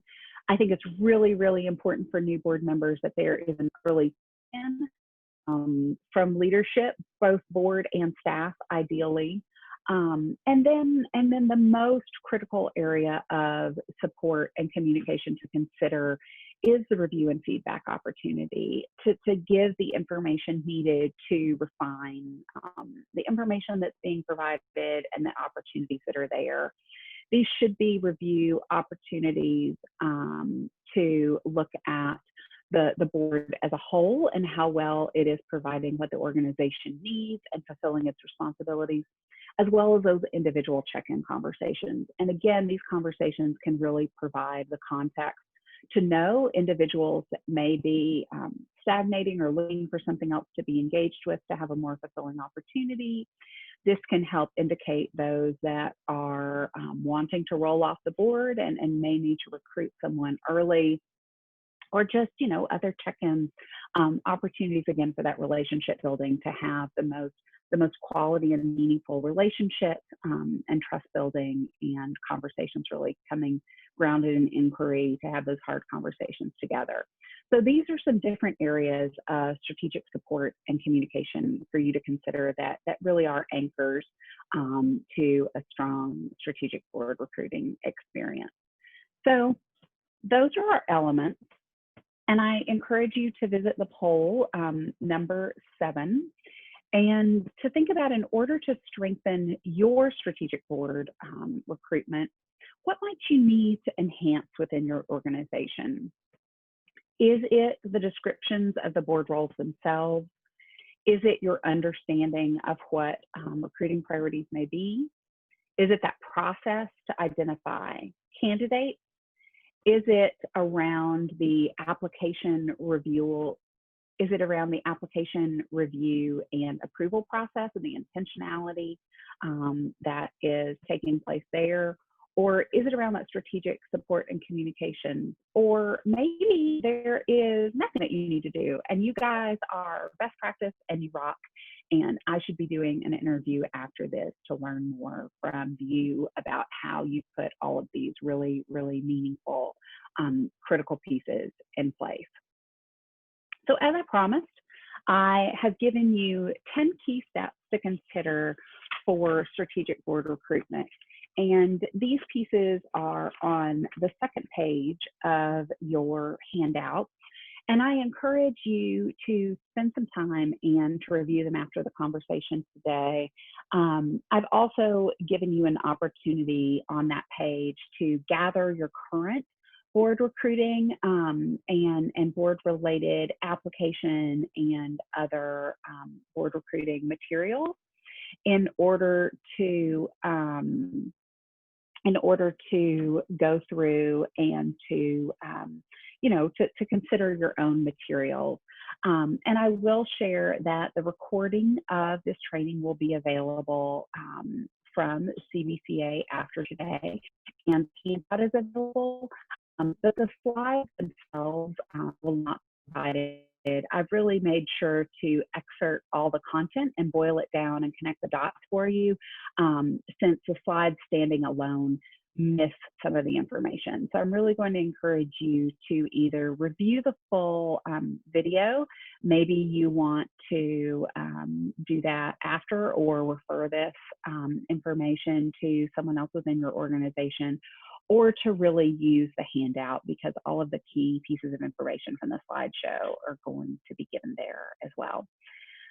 I think it's really, really important for new board members that there is an early plan from leadership, both board and staff, ideally. And then the most critical area of support and communication to consider is the review and feedback opportunity to give the information needed to refine the information that's being provided and the opportunities that are there. These should be review opportunities to look at the board as a whole and how well it is providing what the organization needs and fulfilling its responsibilities, as well as those individual check-in conversations. And again, these conversations can really provide the context to know individuals that may be stagnating or looking for something else to be engaged with to have a more fulfilling opportunity. This can help indicate those that are wanting to roll off the board and may need to recruit someone early, or just, other check-ins, opportunities again for that relationship building to have the most quality and meaningful relationships and trust building and conversations really coming grounded in inquiry to have those hard conversations together. So these are some different areas of strategic support and communication for you to consider that really are anchors to a strong strategic board recruiting experience. So those are our elements. And I encourage you to visit the poll number 7 and to think about, in order to strengthen your strategic board recruitment, what might you need to enhance within your organization? Is it the descriptions of the board roles themselves? Is it your understanding of what recruiting priorities may be? Is it that process to identify candidates? Is it around the application review Is it around the application review and approval process and the intentionality that is taking place there? Or is it around that strategic support and communication? Or maybe there is nothing that you need to do and you guys are best practice and you rock. And I should be doing an interview after this to learn more from you about how you put all of these really, really meaningful, critical pieces in place. So as I promised, I have given you 10 key steps to consider for strategic board recruitment. And these pieces are on the second page of your handout. And I encourage you to spend some time and to review them after the conversation today. I've also given you an opportunity on that page to gather your current board recruiting and board related application and other board recruiting materials in order to go through and to to consider your own materials. And I will share that the recording of this training will be available from CBCA after today, and that is available. But the slides themselves will not be provided. I've really made sure to excerpt all the content and boil it down and connect the dots for you, since the slides standing alone miss some of the information. So I'm really going to encourage you to either review the full video. Maybe you want to do that after, or refer this information to someone else within your organization, or to really use the handout, because all of the key pieces of information from the slideshow are going to be given there as well.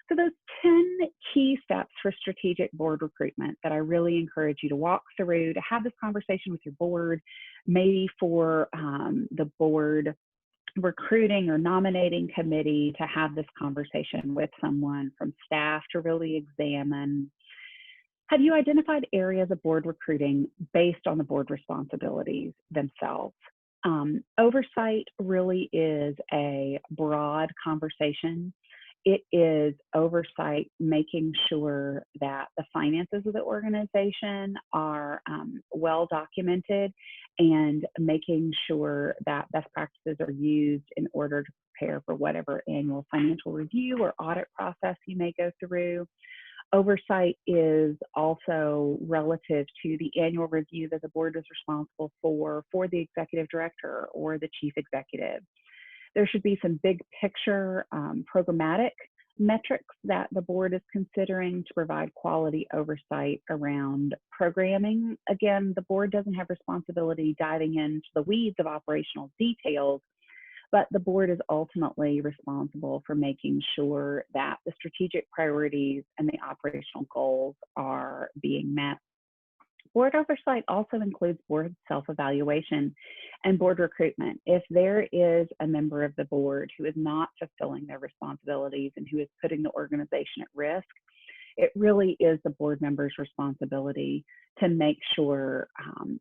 So those 10 key steps for strategic board recruitment that I really encourage you to walk through, to have this conversation with your board, maybe for the board recruiting or nominating committee to have this conversation with someone from staff to really examine. Have you identified areas of board recruiting based on the board responsibilities themselves? Oversight really is a broad conversation. It is oversight, making sure that the finances of the organization are well documented, and making sure that best practices are used in order to prepare for whatever annual financial review or audit process you may go through. Oversight is also relative to the annual review that the board is responsible for the executive director or the chief executive. There should be some big picture programmatic metrics that the board is considering to provide quality oversight around programming. Again, the board doesn't have responsibility diving into the weeds of operational details, but the board is ultimately responsible for making sure that the strategic priorities and the operational goals are being met. Board oversight also includes board self-evaluation and board recruitment. If there is a member of the board who is not fulfilling their responsibilities and who is putting the organization at risk, it really is the board member's responsibility to make sure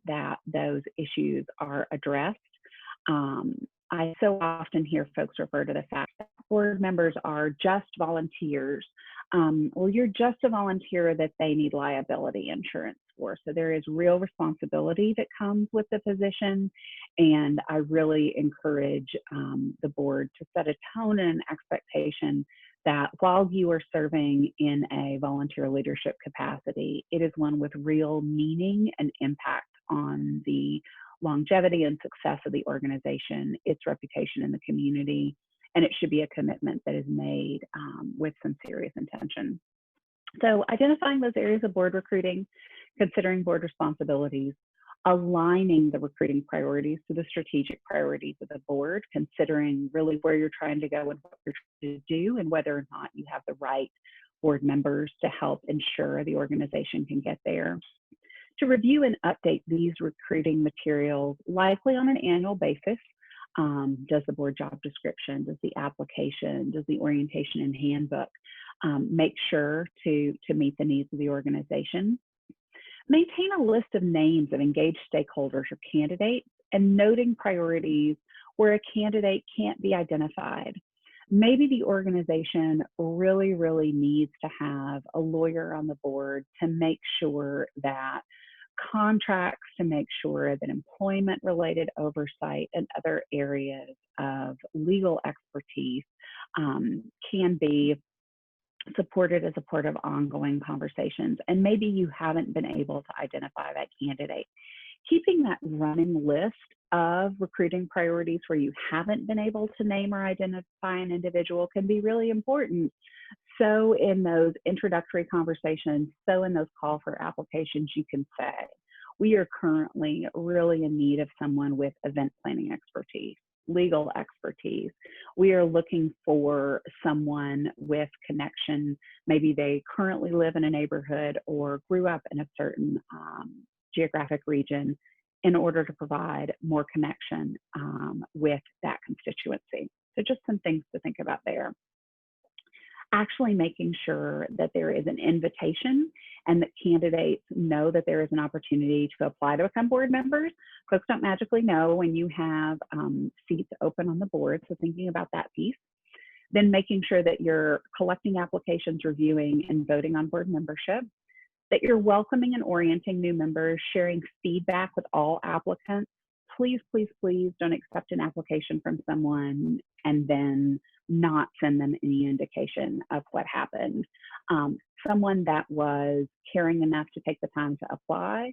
that those issues are addressed. I so often hear folks refer to the fact that board members are just volunteers. Well, you're just a volunteer that they need liability insurance for. So there is real responsibility that comes with the position. And I really encourage the board to set a tone and an expectation that while you are serving in a volunteer leadership capacity, it is one with real meaning and impact on the longevity and success of the organization, its reputation in the community, and it should be a commitment that is made with some serious intention. So identifying those areas of board recruiting, considering board responsibilities, aligning the recruiting priorities to the strategic priorities of the board, considering really where you're trying to go and what you're trying to do, and whether or not you have the right board members to help ensure the organization can get there. To review and update these recruiting materials, likely on an annual basis. Does the board job description, does the application, does the orientation and handbook make sure to meet the needs of the organization? Maintain a list of names of engaged stakeholders or candidates, and noting priorities where a candidate can't be identified. Maybe the organization really, really needs to have a lawyer on the board to make sure that contracts, to make sure that employment related oversight and other areas of legal expertise can be supported as a part of ongoing conversations. And maybe you haven't been able to identify that candidate. Keeping that running list of recruiting priorities where you haven't been able to name or identify an individual can be really important. So in those introductory conversations, so in those call for applications, you can say, we are currently really in need of someone with event planning expertise, legal expertise. We are looking for someone with connection. Maybe they currently live in a neighborhood or grew up in a certain geographic region in order to provide more connection with that constituency. So just some things to think about there. Actually making sure that there is an invitation and that candidates know that there is an opportunity to apply to become board members. Folks don't magically know when you have seats open on the board, so thinking about that piece. Then making sure that you're collecting applications, reviewing, and voting on board membership, that you're welcoming and orienting new members, sharing feedback with all applicants. Please, please, please don't accept an application from someone and then not send them any indication of what happened. Someone that was caring enough to take the time to apply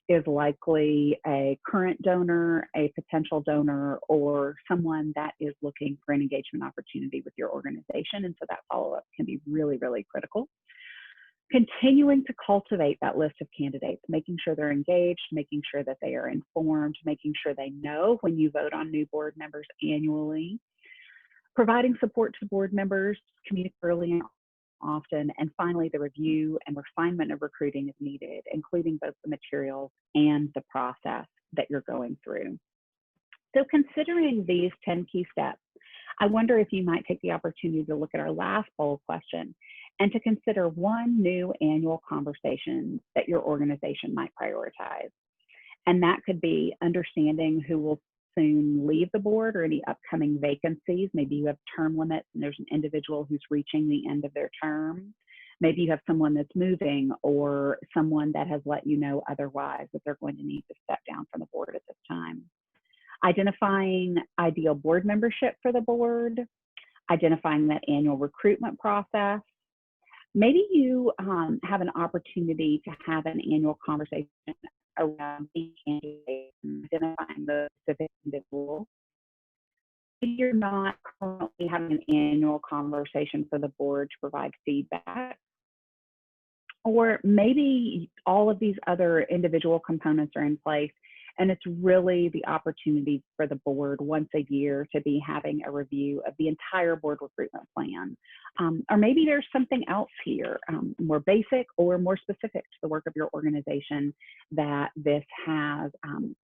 is likely a current donor, a potential donor, or someone that is looking for an engagement opportunity with your organization. And so that follow-up can be really, really critical. Continuing to cultivate that list of candidates, making sure they're engaged, making sure that they are informed, making sure they know when you vote on new board members annually, providing support to board members, communicate early and often, and finally, the review and refinement of recruiting is needed, including both the materials and the process that you're going through. So considering these 10 key steps, I wonder if you might take the opportunity to look at our last poll question and to consider one new annual conversation that your organization might prioritize. And that could be understanding who will soon leave the board or any upcoming vacancies. Maybe you have term limits and there's an individual who's reaching the end of their term. Maybe you have someone that's moving or someone that has let you know otherwise that they're going to need to step down from the board at this time. Identifying ideal board membership for the board, identifying that annual recruitment process. Maybe you have an opportunity to have an annual conversation around the candidate and identifying the specific individual. If you're not currently having an annual conversation for the board to provide feedback, or maybe all of these other individual components are in place and it's really the opportunity for the board once a year to be having a review of the entire board recruitment plan. Or maybe there's something else here, more basic or more specific to the work of your organization that this has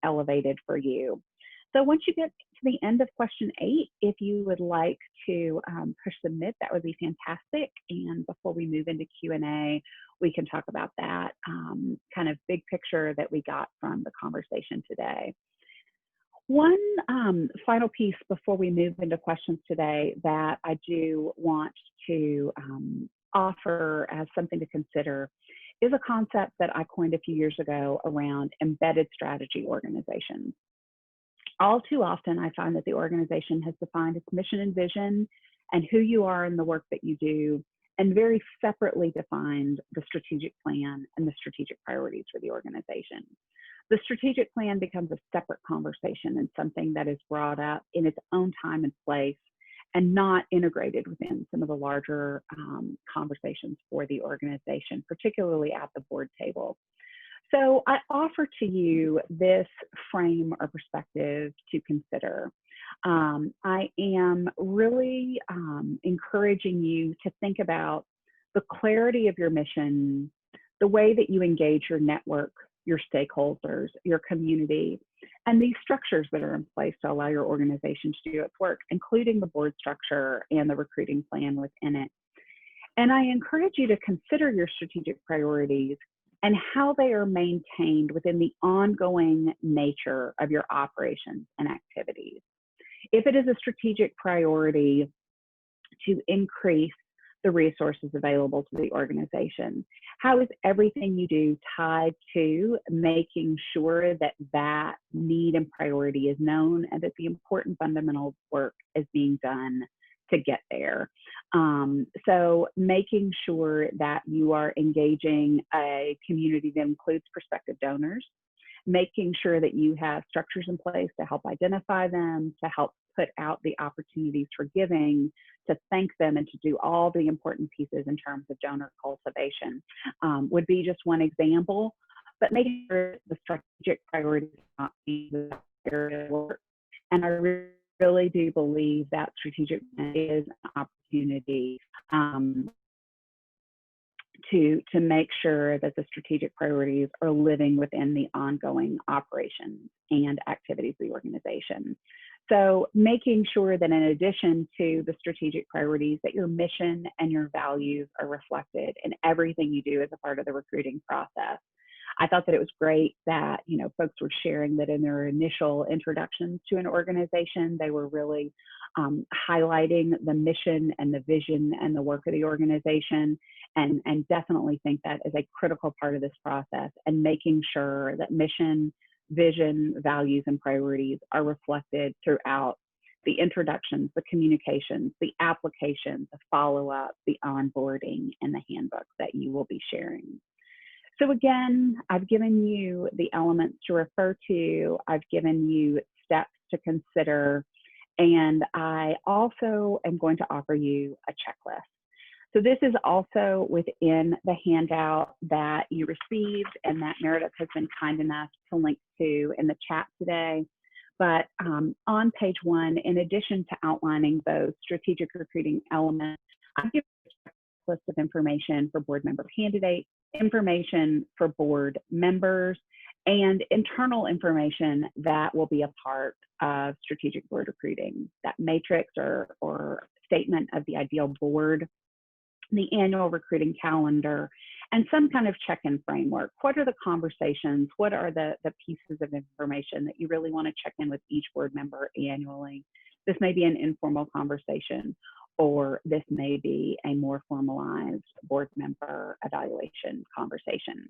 elevated for you. So once you get to the end of question 8, if you would like to push submit, that would be fantastic. And before we move into Q&A, we can talk about that kind of big picture that we got from the conversation today. One final piece before we move into questions today that I do want to offer as something to consider is a concept that I coined a few years ago around embedded strategy organizations. All too often, I find that the organization has defined its mission and vision and who you are in the work that you do, and very separately defined the strategic plan and the strategic priorities for the organization. The strategic plan becomes a separate conversation and something that is brought up in its own time and place and not integrated within some of the larger conversations for the organization, particularly at the board table. So I offer to you this frame or perspective to consider. I am really encouraging you to think about the clarity of your mission, the way that you engage your network, your stakeholders, your community, and these structures that are in place to allow your organization to do its work, including the board structure and the recruiting plan within it. And I encourage you to consider your strategic priorities and how they are maintained within the ongoing nature of your operations and activities. If it is a strategic priority to increase the resources available to the organization? How is everything you do tied to making sure that that need and priority is known and that the important fundamental work is being done to get there? So making sure that you are engaging a community that includes prospective donors, making sure that you have structures in place to help identify them, to help put out the opportunities for giving, to thank them, and to do all the important pieces in terms of donor cultivation would be just one example. But making sure the strategic priorities are not being the area of work. And I really do believe that strategic is an opportunity to make sure that the strategic priorities are living within the ongoing operations and activities of the organization. So making sure that in addition to the strategic priorities, that your mission and your values are reflected in everything you do as a part of the recruiting process. I thought that it was great that, you know, folks were sharing that in their initial introductions to an organization, they were really highlighting the mission and the vision and the work of the organization, and definitely think that is a critical part of this process, and making sure that mission, vision, values, and priorities are reflected throughout the introductions, the communications, the applications, the follow-up, the onboarding, and the handbook that you will be sharing. So again, I've given you the elements to refer to, I've given you steps to consider, and I also am going to offer you a checklist. So this is also within the handout that you received and that Meredith has been kind enough to link to in the chat today. But on page 1, in addition to outlining those strategic recruiting elements, I've given a list of information for board member candidates, information for board members, and internal information that will be a part of strategic board recruiting. That matrix or statement of the ideal board, the annual recruiting calendar, and some kind of check-in framework. What are the conversations? What are the pieces of information that you really want to check in with each board member annually? This may be an informal conversation, or this may be a more formalized board member evaluation conversation.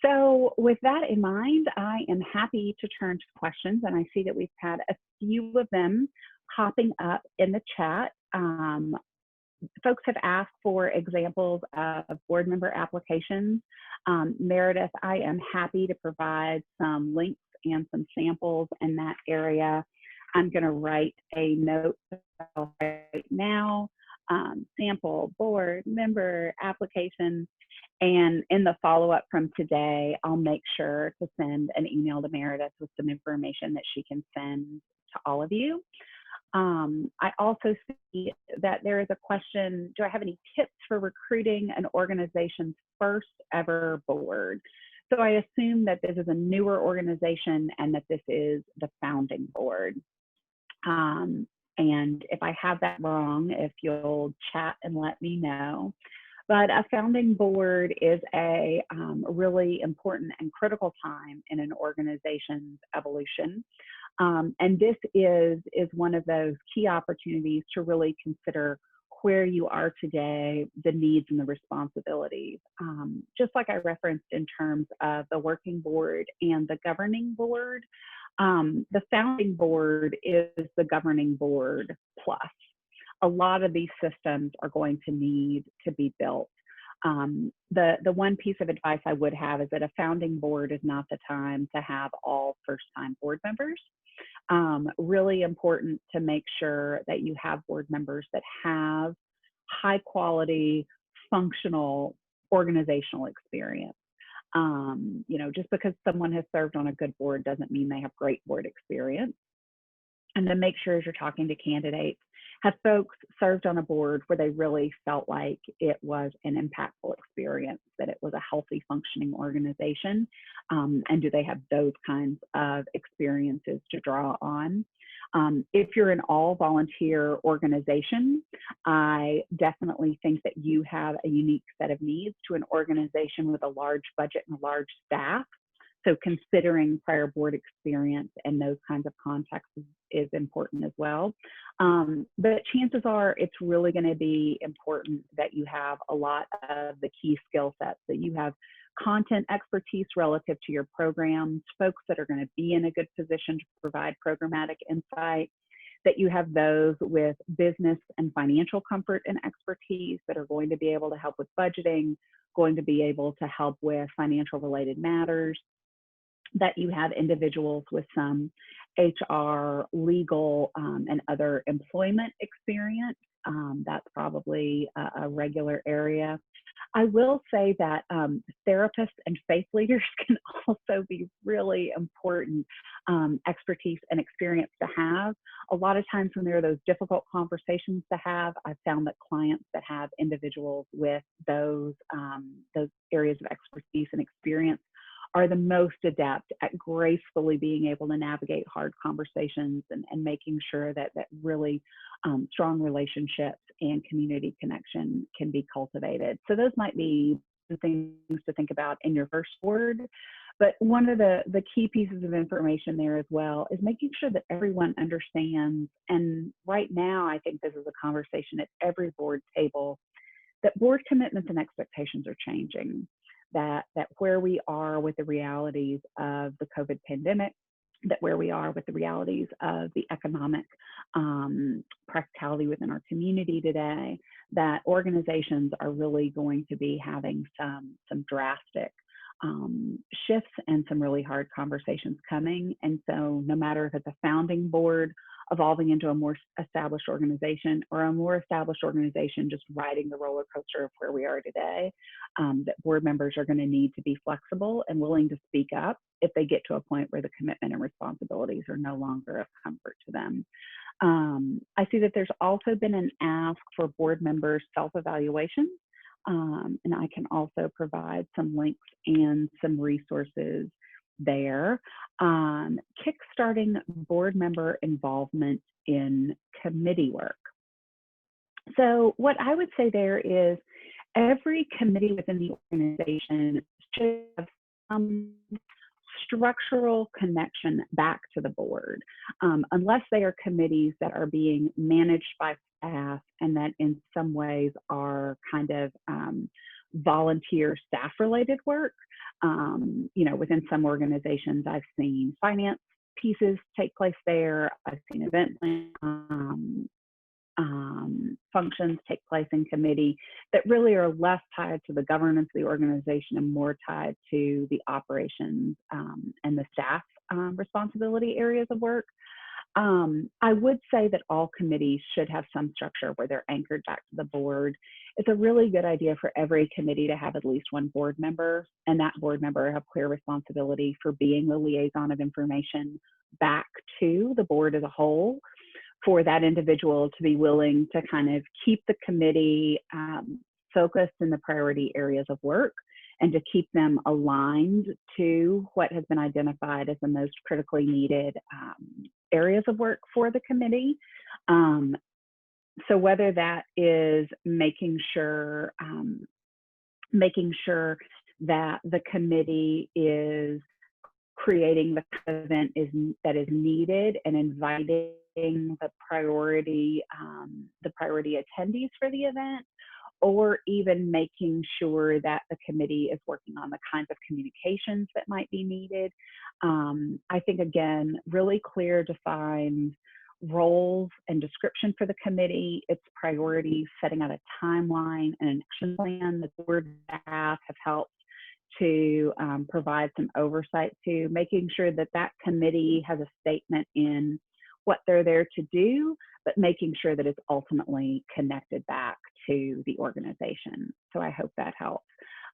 So with that in mind, I am happy to turn to questions, and I see that we've had a few of them popping up in the chat. Folks have asked for examples of board member applications. Meredith, I am happy to provide some links and some samples in that area. I'm going to write a note right now, sample board member application. And in the follow-up from today, I'll make sure to send an email to Meredith with some information that she can send to all of you. I also see that there is a question, do I have any tips for recruiting an organization's first ever board? So I assume that this is a newer organization and that this is the founding board. And if I have that wrong, if you'll chat and let me know. But a founding board is a really important and critical time in an organization's evolution. And this is one of those key opportunities to really consider where you are today, the needs and the responsibilities. Just like I referenced in terms of the working board and the governing board, the founding board is the governing board plus. A lot of these systems are going to need to be built. The one piece of advice I would have is that a founding board is not the time to have all first-time board members. Really important to make sure that you have board members that have high quality, functional, organizational experience. You know, just because someone has served on a good board doesn't mean they have great board experience. And then make sure as you're talking to candidates, have folks served on a board where they really felt like it was an impactful experience, that it was a healthy, functioning organization? And do they have those kinds of experiences to draw on? If you're an all-volunteer organization, I definitely think that you have a unique set of needs to an organization with a large budget and a large staff. So considering prior board experience and those kinds of contexts is important as well. But chances are it's really going to be important that you have a lot of the key skill sets, that you have content expertise relative to your programs, folks that are going to be in a good position to provide programmatic insight, that you have those with business and financial comfort and expertise that are going to be able to help with budgeting, going to be able to help with financial related matters, that you have individuals with some HR, legal, and other employment experience. That's probably a regular area. I will say that therapists and faith leaders can also be really important expertise and experience to have. A lot of times when there are those difficult conversations to have, I've found that clients that have individuals with those areas of expertise and experience are the most adept at gracefully being able to navigate hard conversations and making sure that really strong relationships and community connection can be cultivated. So those might be the things to think about in your first board. But one of the key pieces of information there as well is making sure that everyone understands, and right now I think this is a conversation at every board table, that board commitments and expectations are changing. That where we are with the realities of the COVID pandemic, that where we are with the realities of the economic practicality within our community today, that organizations are really going to be having some drastic shifts and some really hard conversations coming. And so no matter if it's a founding board evolving into a more established organization, or a more established organization just riding the roller coaster of where we are today, that board members are going to need to be flexible and willing to speak up if they get to a point where the commitment and responsibilities are no longer of comfort to them. I see that there's also been an ask for board members' self-evaluation, and I can also provide some links and some resources there. Kickstarting board member involvement in committee work. So what I would say there is every committee within the organization should have some structural connection back to the board, unless they are committees that are being managed by staff and that in some ways are kind of volunteer staff related work. Within some organizations, I've seen finance pieces take place there. I've seen event functions take place in committee that really are less tied to the governance of the organization and more tied to the operations and the staff responsibility areas of work. I would say that all committees should have some structure where they're anchored back to the board. It's a really good idea for every committee to have at least one board member, and that board member have clear responsibility for being the liaison of information back to the board as a whole, for that individual to be willing to kind of keep the committee focused in the priority areas of work and to keep them aligned to what has been identified as the most critically needed areas of work for the committee. So whether that is making sure that the committee is creating the event that is needed and inviting the priority attendees for the event, or even making sure that the committee is working on the kinds of communications that might be needed. I think, again, really clear, defined roles and description for the committee, its priorities, setting out a timeline and an action plan. The board staff have helped to provide some oversight to, making sure that that committee has a statement in what they're there to do, but making sure that it's ultimately connected back to the organization. So I hope that helps.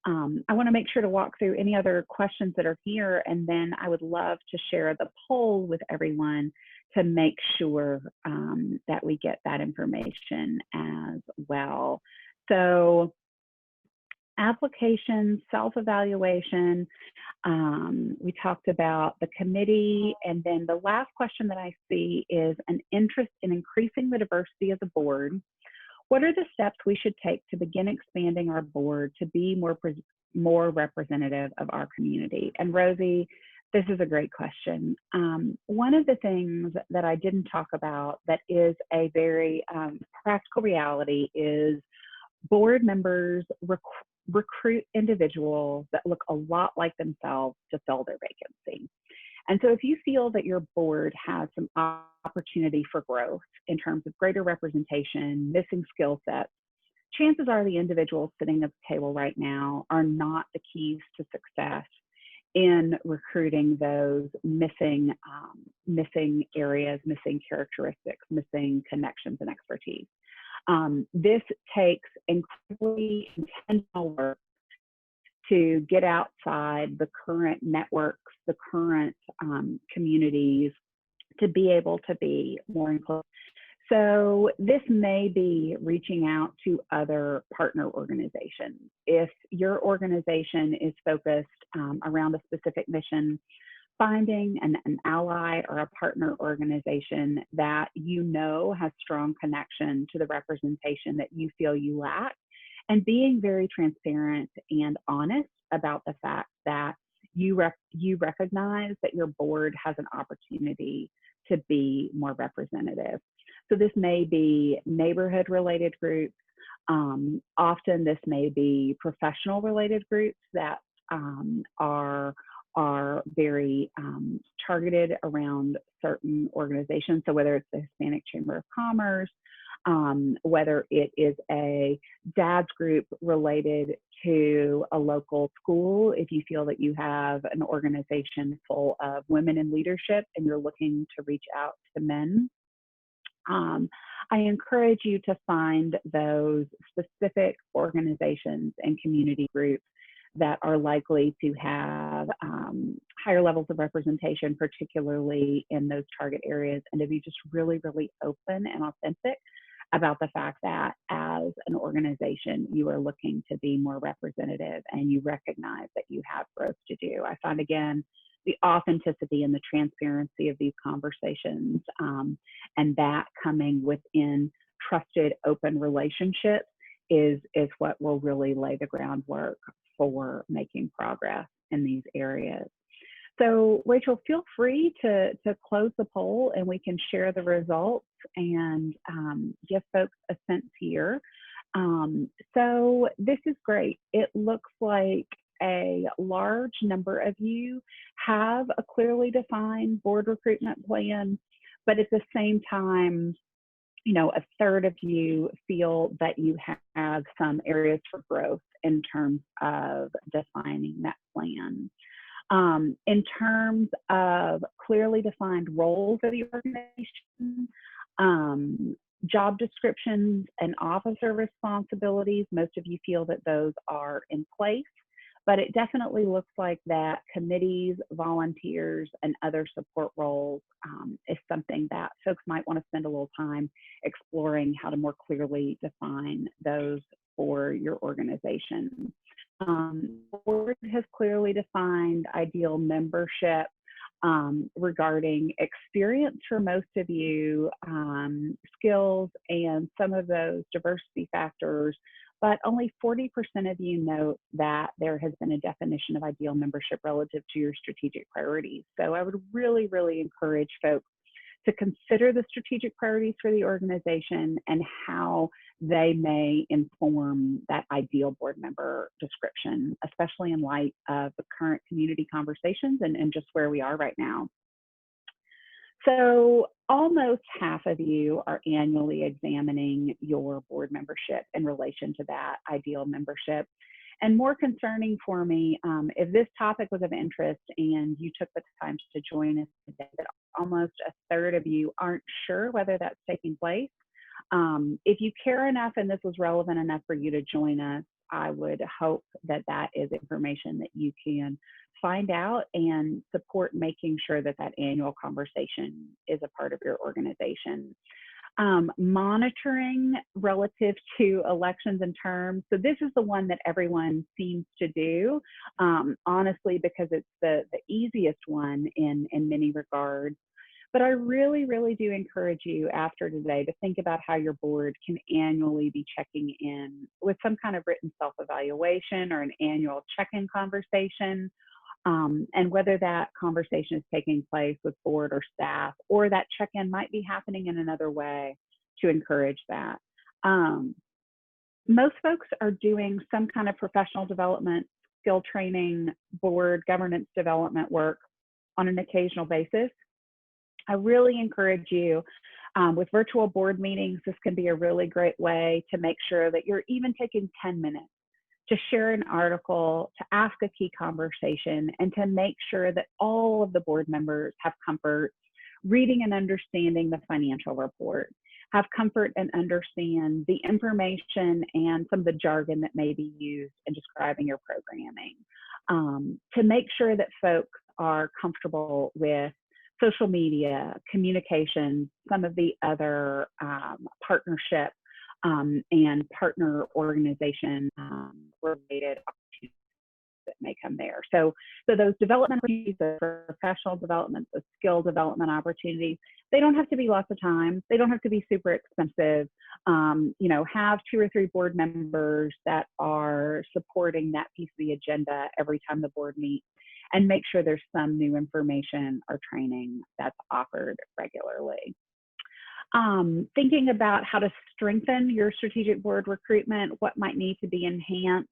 I want to make sure to walk through any other questions that are here, and then I would love to share the poll with everyone to make sure that we get that information as well. So application, self-evaluation, we talked about the committee, and then the last question that I see is an interest in increasing the diversity of the board. What are the steps we should take to begin expanding our board to be more representative of our community? And Rosie, This is a great question. One of the things that I didn't talk about that is a very practical reality is board members recruit individuals that look a lot like themselves to fill their vacancy. And so if you feel that your board has some opportunity for growth in terms of greater representation, missing skill sets, chances are the individuals sitting at the table right now are not the keys to success in recruiting those missing areas, missing characteristics, missing connections and expertise. This takes incredibly intentional work to get outside the current networks, the current communities, to be able to be more inclusive. So this may be reaching out to other partner organizations. If your organization is focused around a specific mission, finding an ally or a partner organization that you know has strong connection to the representation that you feel you lack, and being very transparent and honest about the fact that you recognize that your board has an opportunity to be more representative. So this may be neighborhood related groups. Often this may be professional related groups that are very targeted around certain organizations. So whether it's the Hispanic Chamber of Commerce, whether it is a dad's group related to a local school, if you feel that you have an organization full of women in leadership and you're looking to reach out to men, I encourage you to find those specific organizations and community groups that are likely to have higher levels of representation, particularly in those target areas, and to be just really, really open and authentic about the fact that as an organization, you are looking to be more representative and you recognize that you have growth to do. I find, again, the authenticity and the transparency of these conversations and that coming within trusted, open relationships is what will really lay the groundwork for making progress in these areas. So Rachel, feel free to close the poll and we can share the results and give folks a sense here. So this is great. It looks like a large number of you have a clearly defined board recruitment plan, but at the same time, you know, a third of you feel that you have some areas for growth in terms of defining that plan. In terms of clearly defined roles of the organization, job descriptions and officer responsibilities, most of you feel that those are in place, but it definitely looks like that committees, volunteers, and other support roles is something that folks might want to spend a little time exploring how to more clearly define those for your organization. The board has clearly defined ideal membership regarding experience for most of you, skills, and some of those diversity factors, but only 40% of you note that there has been a definition of ideal membership relative to your strategic priorities. So I would really, really encourage folks to consider the strategic priorities for the organization and how they may inform that ideal board member description, especially in light of the current community conversations and just where we are right now. So almost half of you are annually examining your board membership in relation to that ideal membership. And more concerning for me, if this topic was of interest and you took the time to join us today, that almost a third of you aren't sure whether that's taking place. If you care enough and this was relevant enough for you to join us, I would hope that that is information that you can find out and support making sure that that annual conversation is a part of your organization. Monitoring relative to elections and terms. So this is the one that everyone seems to do, honestly, because it's the easiest one in many regards. But I really, really do encourage you after today to think about how your board can annually be checking in with some kind of written self-evaluation or an annual check-in conversation and whether that conversation is taking place with board or staff, or that check-in might be happening in another way to encourage that. Most folks are doing some kind of professional development, skill training, board governance development work on an occasional basis. I really encourage you, with virtual board meetings, this can be a really great way to make sure that you're even taking 10 minutes to share an article, to ask a key conversation, and to make sure that all of the board members have comfort reading and understanding the financial report, have comfort and understand the information and some of the jargon that may be used in describing your programming, to make sure that folks are comfortable with social media, communication, some of the other partnership and partner organization related opportunities that may come there. So those development opportunities, the professional development, the skill development opportunities, they don't have to be lots of time. They don't have to be super expensive. You know, have 2 or 3 board members that are supporting that piece of the agenda every time the board meets, and make sure there's some new information or training that's offered regularly. Thinking about how to strengthen your strategic board recruitment, what might need to be enhanced.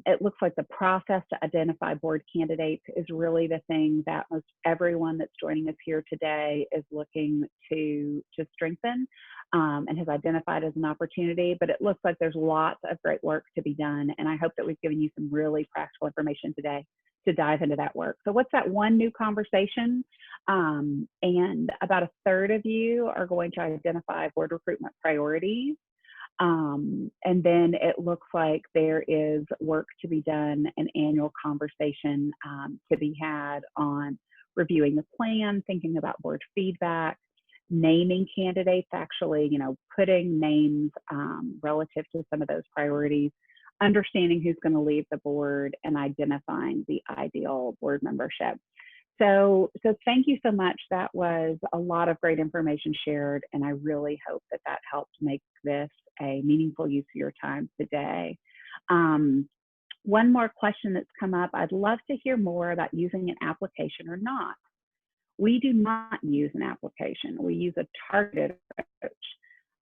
It looks like the process to identify board candidates is really the thing that most everyone that's joining us here today is looking to strengthen and has identified as an opportunity. But it looks like there's lots of great work to be done, and I hope that we've given you some really practical information today to dive into that work. So what's that one new conversation? And about 1/3 of you are going to identify board recruitment priorities. And then it looks like there is work to be done, an annual conversation to be had on reviewing the plan, thinking about board feedback, naming candidates, actually, you know, putting names relative to some of those priorities, understanding who's going to leave the board, and identifying the ideal board membership. So thank you so much. That was a lot of great information shared, and I really hope that that helped make this a meaningful use of your time today. One more question that's come up. I'd love to hear more about using an application or not. We do not use an application. We use a targeted approach,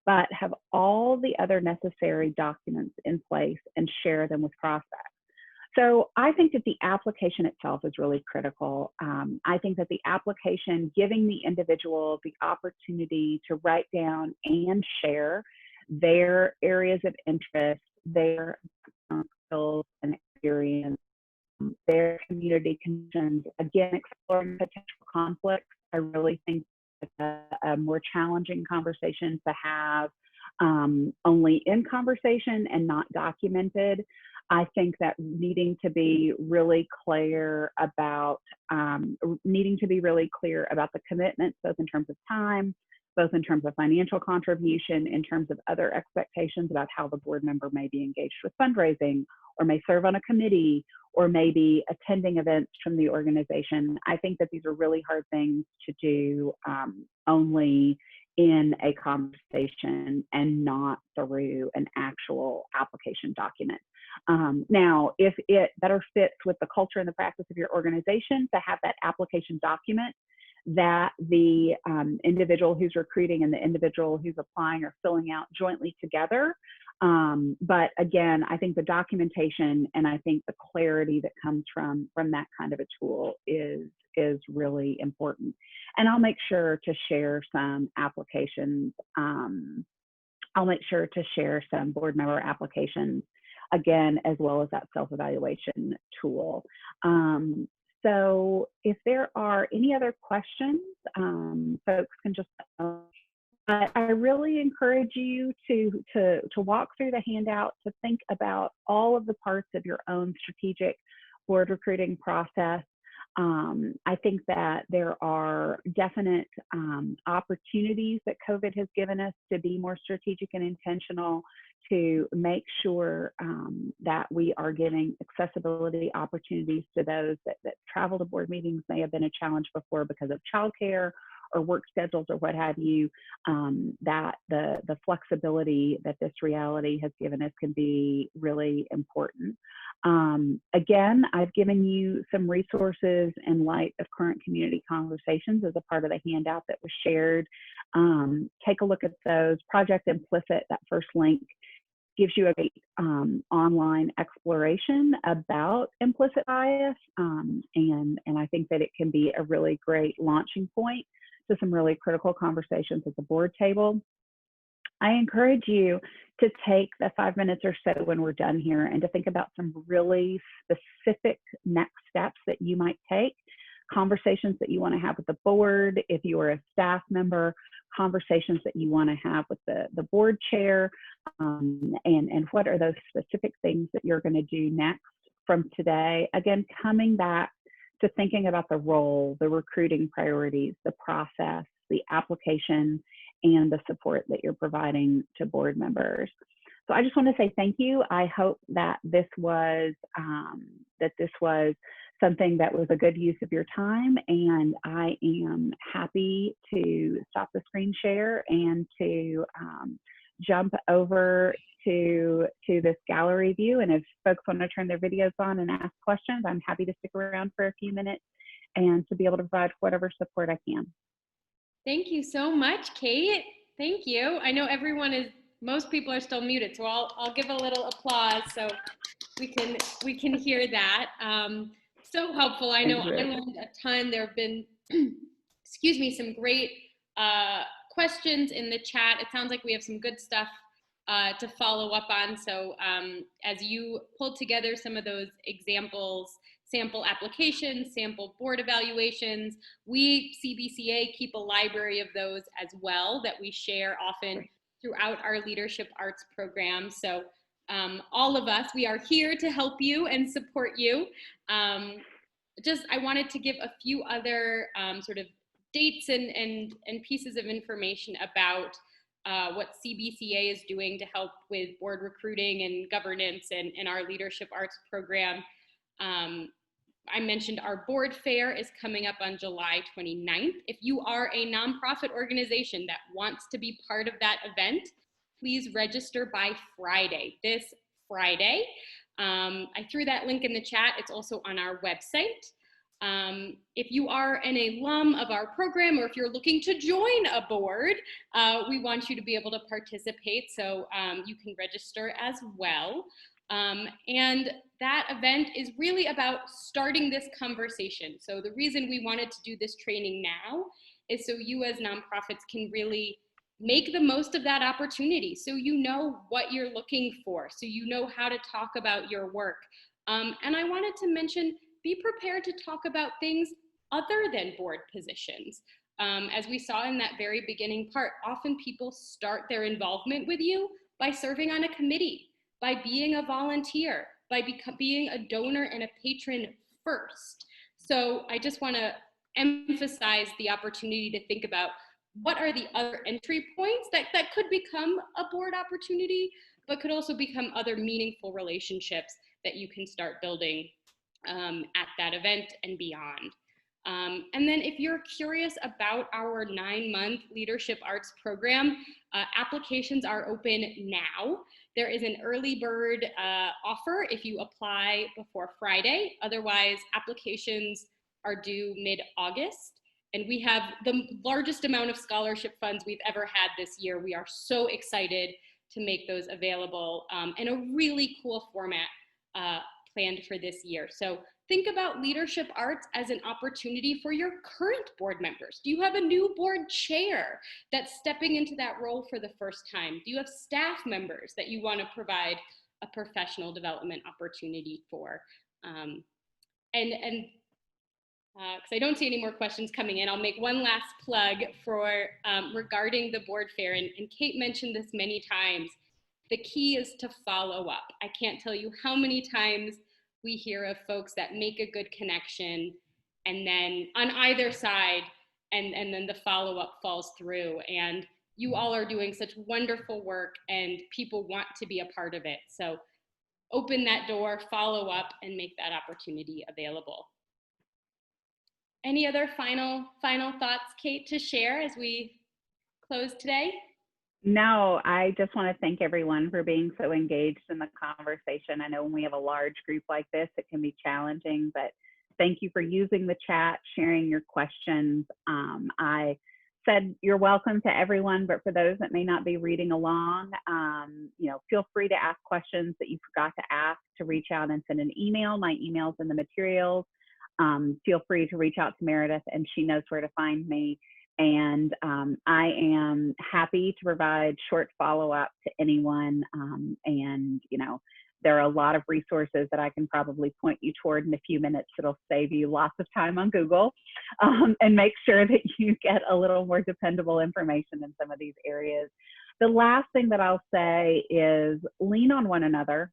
but have all the other necessary documents in place and share them with prospects. So I think that the application itself is really critical. I think that the application, giving the individual the opportunity to write down and share their areas of interest, their skills and experience, their community connections, again, exploring potential conflicts. I really think it's a more challenging conversation to have only in conversation and not documented. I think that needing to be really clear about the commitments, both in terms of time, both in terms of financial contribution, in terms of other expectations about how the board member may be engaged with fundraising, or may serve on a committee, or maybe attending events from the organization. I think that these are really hard things to do only in a conversation and not through an actual application document. Now, if it better fits with the culture and the practice of your organization to have that application document that the individual who's recruiting and the individual who's applying are filling out jointly together. But again, I think the documentation and I think the clarity that comes from that kind of a tool is really important. And I'll make sure to share some applications. I'll make sure to share some board member applications, again, as well as that self-evaluation tool. So if there are any other questions, folks can just, but I really encourage you to walk through the handout, to think about all of the parts of your own strategic board recruiting process. I think that there are definite opportunities that COVID has given us to be more strategic and intentional, to make sure that we are giving accessibility opportunities to those that travel to board meetings may have been a challenge before because of childcare or work schedules or what have you, that the flexibility that this reality has given us can be really important. Again, I've given you some resources in light of current community conversations as a part of the handout that was shared. Take a look at those. Project Implicit, that first link, gives you a great online exploration about implicit bias, and I think that it can be a really great launching point to some really critical conversations at the board table. I encourage you to take the 5 minutes or so when we're done here and to think about some really specific next steps that you might take, conversations that you want to have with the board, if you are a staff member, conversations that you want to have with the board chair, and what are those specific things that you're going to do next from today. Again, coming back to thinking about the role, the recruiting priorities, the process, the application, and the support that you're providing to board members. So I just want to say thank you. I hope that this was something that was a good use of your time, and I am happy to stop the screen share and to jump over to this gallery view. And if folks want to turn their videos on and ask questions, I'm happy to stick around for a few minutes and to be able to provide whatever support I can. Thank you so much, Kate. Thank you. I know most people are still muted, so I'll give a little applause so we can hear that. So helpful. I know I learned a ton. There have been, excuse me, some great questions in the chat. It sounds like we have some good stuff to follow up on. So as you pulled together some of those examples, sample applications, sample board evaluations, we, CBCA, keep a library of those as well that we share often throughout our leadership arts program. So all of us, we are here to help you and support you. I wanted to give a few other sort of dates and pieces of information about what CBCA is doing to help with board recruiting and governance and our leadership arts program. I mentioned our board fair is coming up on July 29th. If you are a nonprofit organization that wants to be part of that event, please register by Friday, this Friday. I threw that link in the chat. It's also on our website. If you are an alum of our program, or if you're looking to join a board, we want you to be able to participate, so you can register as well. And that event is really about starting this conversation. So the reason we wanted to do this training now is so you as nonprofits can really make the most of that opportunity. So you know what you're looking for, so you know how to talk about your work. And I wanted to mention, be prepared to talk about things other than board positions. As we saw in that very beginning part, often people start their involvement with you by serving on a committee, by being a volunteer, by being a donor and a patron first. So I just want to emphasize the opportunity to think about what are the other entry points that could become a board opportunity, but could also become other meaningful relationships that you can start building at that event and beyond. And then if you're curious about our 9-month leadership arts program, applications are open now. There is an early bird offer if you apply before Friday. Otherwise, applications are due mid-August. And we have the largest amount of scholarship funds we've ever had this year. We are so excited to make those available in a really cool format planned for this year. So think about leadership arts as an opportunity for your current board members. Do you have a new board chair that's stepping into that role for the first time? Do you have staff members that you want to provide a professional development opportunity for? Because I don't see any more questions coming in, I'll make one last plug for regarding the board fair, and Kate mentioned this many times. The key is to follow up. I can't tell you how many times we hear of folks that make a good connection and then on either side, and then the follow-up falls through. And you all are doing such wonderful work and people want to be a part of it. So open that door, follow up, and make that opportunity available. Any other final thoughts, Kate, to share as we close today? No, I just want to thank everyone for being so engaged in the conversation. I know when we have a large group like this, it can be challenging, but thank you for using the chat, sharing your questions. I said you're welcome to everyone, but for those that may not be reading along, feel free to ask questions that you forgot to ask, to reach out and send an email. My email's in the materials. Feel free to reach out to Meredith, and she knows where to find me. And I am happy to provide short follow-up to anyone. There are a lot of resources that I can probably point you toward in a few minutes that'll save you lots of time on Google, and make sure that you get a little more dependable information in some of these areas. The last thing that I'll say is lean on one another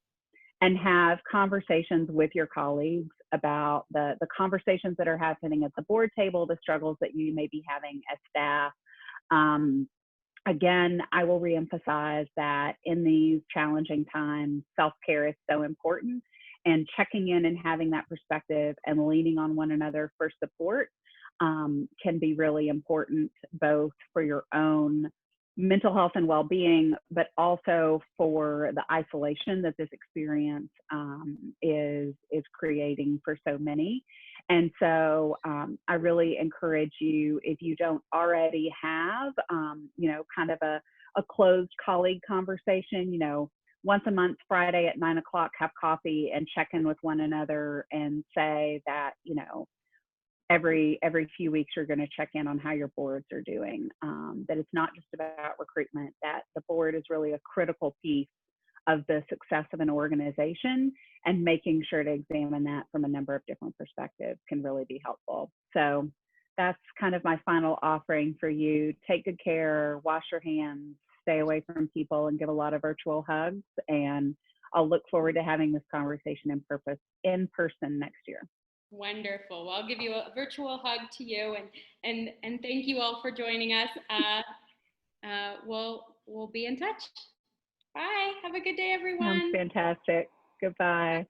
and have conversations with your colleagues about the conversations that are happening at the board table, the struggles that you may be having as staff. Again, I will reemphasize that in these challenging times, self-care is so important, and checking in and having that perspective and leaning on one another for support can be really important, both for your own mental health and well-being, but also for the isolation that this experience is creating for so many. And so I really encourage you, if you don't already have, kind of a closed colleague conversation, once a month, Friday at 9 o'clock, have coffee and check in with one another and say that, every few weeks you're going to check in on how your boards are doing, that it's not just about recruitment, that the board is really a critical piece of the success of an organization, and making sure to examine that from a number of different perspectives can really be helpful. So that's kind of my final offering for you. Take good care, wash your hands, stay away from people, and give a lot of virtual hugs. And I'll look forward to having this conversation in person next year. Wonderful. Well, I'll give you a virtual hug to you, and thank you all for joining us. We'll be in touch. Bye. Have a good day, everyone. Sounds fantastic. Goodbye.